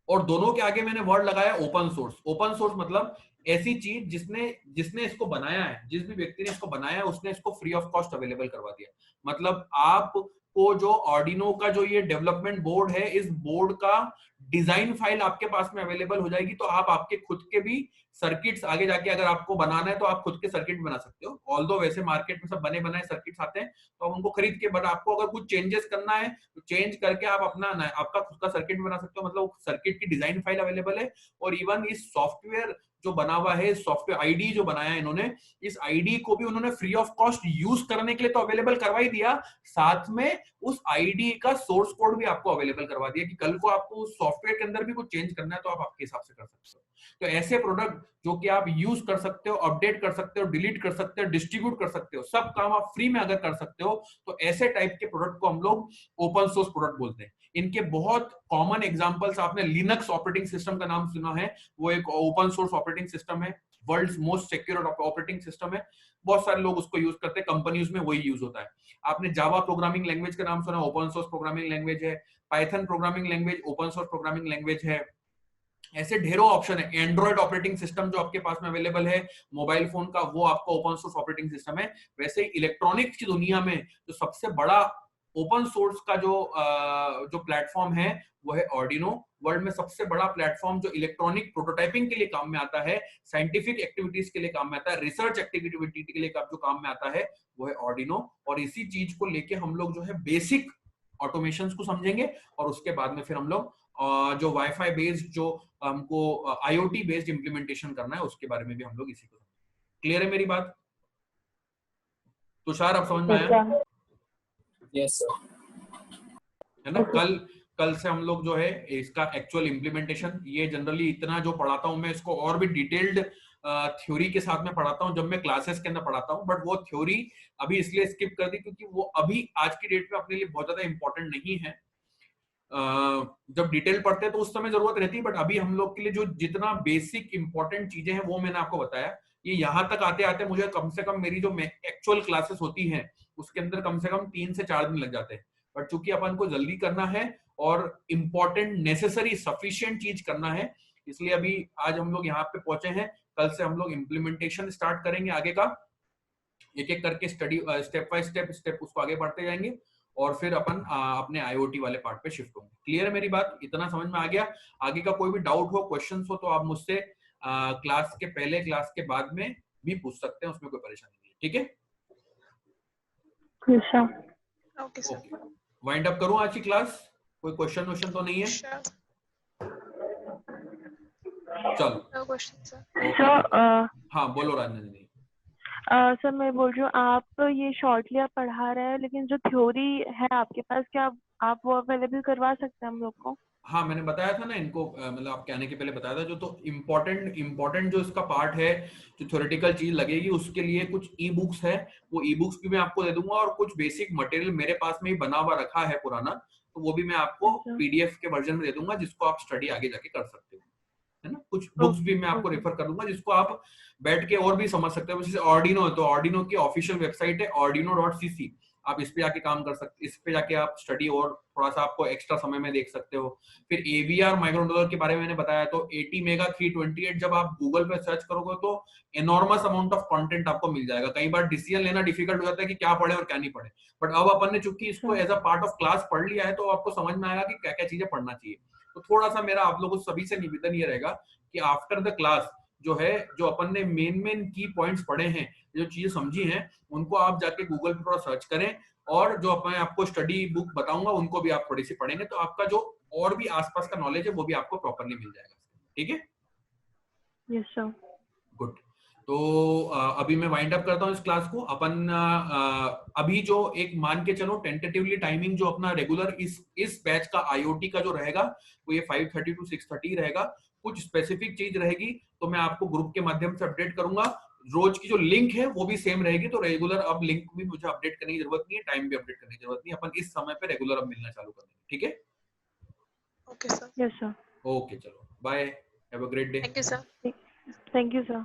और दोनों के आगे मैंने वर्ड लगाया ओपन सोर्स। ओपन सोर्स मतलब ऐसी चीज जिसने इसको बनाया है, जिस भी व्यक्ति ने इसको बनाया है उसने इसको फ्री ऑफ कॉस्ट अवेलेबल करवा दिया। मतलब आपको जो आर्डिनो का जो ये डेवलपमेंट बोर्ड है, इस बोर्ड का डिजाइन फाइल आपके पास में अवेलेबल हो जाएगी, तो आप आपके खुद के भी सर्किट्स आगे जाके अगर आपको बनाना है तो आप खुद के सर्किट बना सकते हो। ऑल्दो वैसे मार्केट में सब बने बनाए सर्किट्स आते हैं तो आप उनको खरीद के, बट आपको अगर कुछ चेंजेस करना है तो चेंज करके आप आपका खुद का सर्किट बना सकते हो। मतलब सर्किट की डिजाइन फाइल अवेलेबल है। और इवन इस सॉफ्टवेयर जो बना हुआ है, सॉफ्टवेयर IDE जो बनाया है इन्होंने, इस IDE को भी उन्होंने फ्री ऑफ कॉस्ट यूज करने के लिए तो अवेलेबल करवा ही दिया, साथ में उस IDE का सोर्स कोड भी आपको अवेलेबल करवा दिया कि कल को आपको उस सॉफ्टवेयर के अंदर भी कुछ चेंज करना है तो आप आपके हिसाब से कर सकते हो। तो ऐसे प्रोडक्ट जो कि आप यूज कर सकते हो, अपडेट कर सकते हो, डिलीट कर सकते हो, डिस्ट्रीब्यूट कर सकते हो, सब काम आप फ्री में अगर कर सकते हो तो ऐसे टाइप के प्रोडक्ट को हम लोग ओपन सोर्स प्रोडक्ट बोलते हैं। इनके बहुत कॉमन एग्जांपल्स, आपने लिनक्स ऑपरेटिंग सिस्टम का नाम सुना है, वो एक ओपन सोर्स ऑपरेटिंग सिस्टम है, world's most secure operating system है, बहुत सारे लोग उसको यूज करते हैं, कंपनीज में वही यूज होता है। आपने जावा प्रोग्रामिंग लैंग्वेज का नाम सुना, ओपन सोर्स प्रोग्रामिंग लैंग्वेज है। Python programming language open source programming language है। ऐसे ढेरों ऑप्शन है। एंड्रॉइड ऑपरेटिंग सिस्टम जो आपके पास में अवेलेबल है मोबाइल फोन का, वो आपका ओपन सोर्स ऑपरेटिंग सिस्टम है। वैसे ही इलेक्ट्रॉनिक्स की दुनिया में जो सबसे बड़ा ओपन सोर्स का जो प्लेटफॉर्म है वो है आर्डिनो। वर्ल्ड में सबसे बड़ा प्लेटफॉर्म जो इलेक्ट्रॉनिक प्रोटोटाइपिंग के लिए काम में आता है, साइंटिफिक एक्टिविटीज के लिए काम में आता है, रिसर्च एक्टिविटी के लिए जो काम में आता है वो है आर्डिनो। और इसी चीज को लेके हम लोग जो है बेसिक ऑटोमेशंस को समझेंगे और उसके बाद में फिर हम लोग जो वाईफाई बेस्ड, जो हमको आईओटी बेस्ड इंप्लीमेंटेशन करना है, उसके बारे में भी हम लोग इसी को समझेंगे। क्लियर है मेरी बात? तुषार अब समझ में आया? Yes sir. है ना? कल से हम लोग जो है इसका एक्चुअल इंप्लीमेंटेशन, ये जनरली इतना जो पढ़ाता हूं मैं इसको और भी डिटेल्ड थ्योरी के साथ में पढ़ाता हूं जब मैं क्लासेस के अंदर पढ़ाता हूं, बट वो थ्योरी अभी इसलिए स्किप कर दी क्योंकि वो अभी आज की डेट में अपने लिए बहुत ज्यादा इंपॉर्टेंट नहीं है। जब डिटेल पढ़ते हैं तो उस समय जरूरत रहती है, बट अभी हम लोग के लिए जो जितना बेसिक इंपॉर्टेंट चीजें हैं वो मैंने आपको बताया। ये यहाँ तक आते आते मुझे कम से कम मेरी जो एक्चुअल क्लासेस होती हैं उसके अंदर कम से कम 3 से 4 दिन लग जाते हैं, बट चूंकि अपन को जल्दी करना है और इंपॉर्टेंट नेसेसरी सफिशिएंट चीज करना है, इसलिए अभी आज हम लोग यहाँ पे पहुंचे हैं। कल से हम लोग इम्प्लीमेंटेशन स्टार्ट करेंगे आगे का, एक एक करके स्टडी स्टेप बाय स्टेप उसको आगे बढ़ते जाएंगे और फिर अपन अपने आईओटी वाले पार्ट पे शिफ्ट होंगे। क्लियर है मेरी बात? इतना समझ में आ गया? आगे का कोई भी डाउट हो, क्वेश्चंस हो तो आप मुझसे क्लास के पहले, क्लास के बाद में भी पूछ सकते हैं, उसमें कोई परेशानी नहीं है। ठीक है? Okay sir. वाइंड अप करूं आज की क्लास? कोई क्वेश्चन तो नहीं है? चलो, नो क्वेश्चन सर। हाँ बोलो राजनंदिनी। सर मैं बोल रही हूँ, आप ये शॉर्टली आप पढ़ा रहे हैं, लेकिन जो थ्योरी है आपके पास, क्या आप वो अवेलेबल करवा सकते हैं हम लोग को? हाँ मैंने बताया था ना इनको, मतलब आपके आने के पहले बताया था, जो तो इम्पोर्टेंट जो इसका पार्ट है, जो थ्योरेटिकल चीज लगेगी, उसके लिए कुछ ई बुक्स है, वो ई बुक्स भी मैं आपको दे दूंगा, और कुछ बेसिक मटेरियल मेरे पास में ही बना हुआ रखा है पुराना, तो वो भी मैं आपको पीडीएफ के वर्जन में दे दूंगा, जिसको आप स्टडी आगे जाके कर सकते हो, है ना। कुछ बुक्स भी मैं आपको रेफर कर दूंगा जिसको आप बैठ के और भी समझ सकते हो। जैसे ऑर्डिनो है तो ऑर्डिनो की ऑफिशियल वेबसाइट है ordino.cc, आप इस पे जाके काम कर सकते, इस पे जाके आप स्टडी और थोड़ा सा आपको एक्स्ट्रा समय में देख सकते हो। फिर AVR माइक्रोकंट्रोलर के बारे में मैंने बताया, तो 80 मेगा 328 जब आप गूगल पे सर्च करोगे तो एनॉर्मस अमाउंट ऑफ कंटेंट आपको मिल जाएगा। कई बार डिसीजन लेना डिफिकल्ट हो जाता है कि क्या पढ़े और क्या नहीं पढ़े, बट अब अपन ने चूंकि इसको as a part of class पढ़ लिया है तो आपको समझ में आएगा कि क्या क्या चीजें पढ़ना चाहिए। तो थोड़ा सा मेरा आप लोगों सभी से निवेदन ये रहेगा कि आफ्टर द क्लास जो है, जो अपन ने मेन की पॉइंट्स पढ़े हैं, जो चीजें समझी हैं, उनको आप जाके गूगल पे थोड़ा सर्च करें, और जो मैं आपको स्टडी बुक बताऊंगा उनको भी आप थोड़ी सी पढ़ेंगे, तो आपका जो और भी आसपास का नॉलेज है वो भी आपको प्रॉपरली मिल जाएगा। ठीक है? Yes sir. गुड। तो अभी मैं वाइंड अप करता हूँ इस क्लास को। अपन अभी जो एक मान के चलो टेंटेटिवली टाइमिंग जो अपना रेगुलर इस बैच का आईओटी का जो रहेगा वो ये 5:30 to 6:30 रहेगा। कुछ स्पेसिफिक चीज रहेगी तो मैं आपको ग्रुप के माध्यम से अपडेट करूंगा। रोज की जो लिंक है वो भी सेम रहेगी, तो रेगुलर अब लिंक भी मुझे अपडेट करने की जरूरत नहीं है, टाइम भी अपडेट करने की जरूरत नहीं है, अपन इस समय पे रेगुलर अब मिलना चालू कर देंगे। ठीक है? Okay sir. Yes sir. Okay, चलो bye, have a great day. Thank you sir. Thank you sir.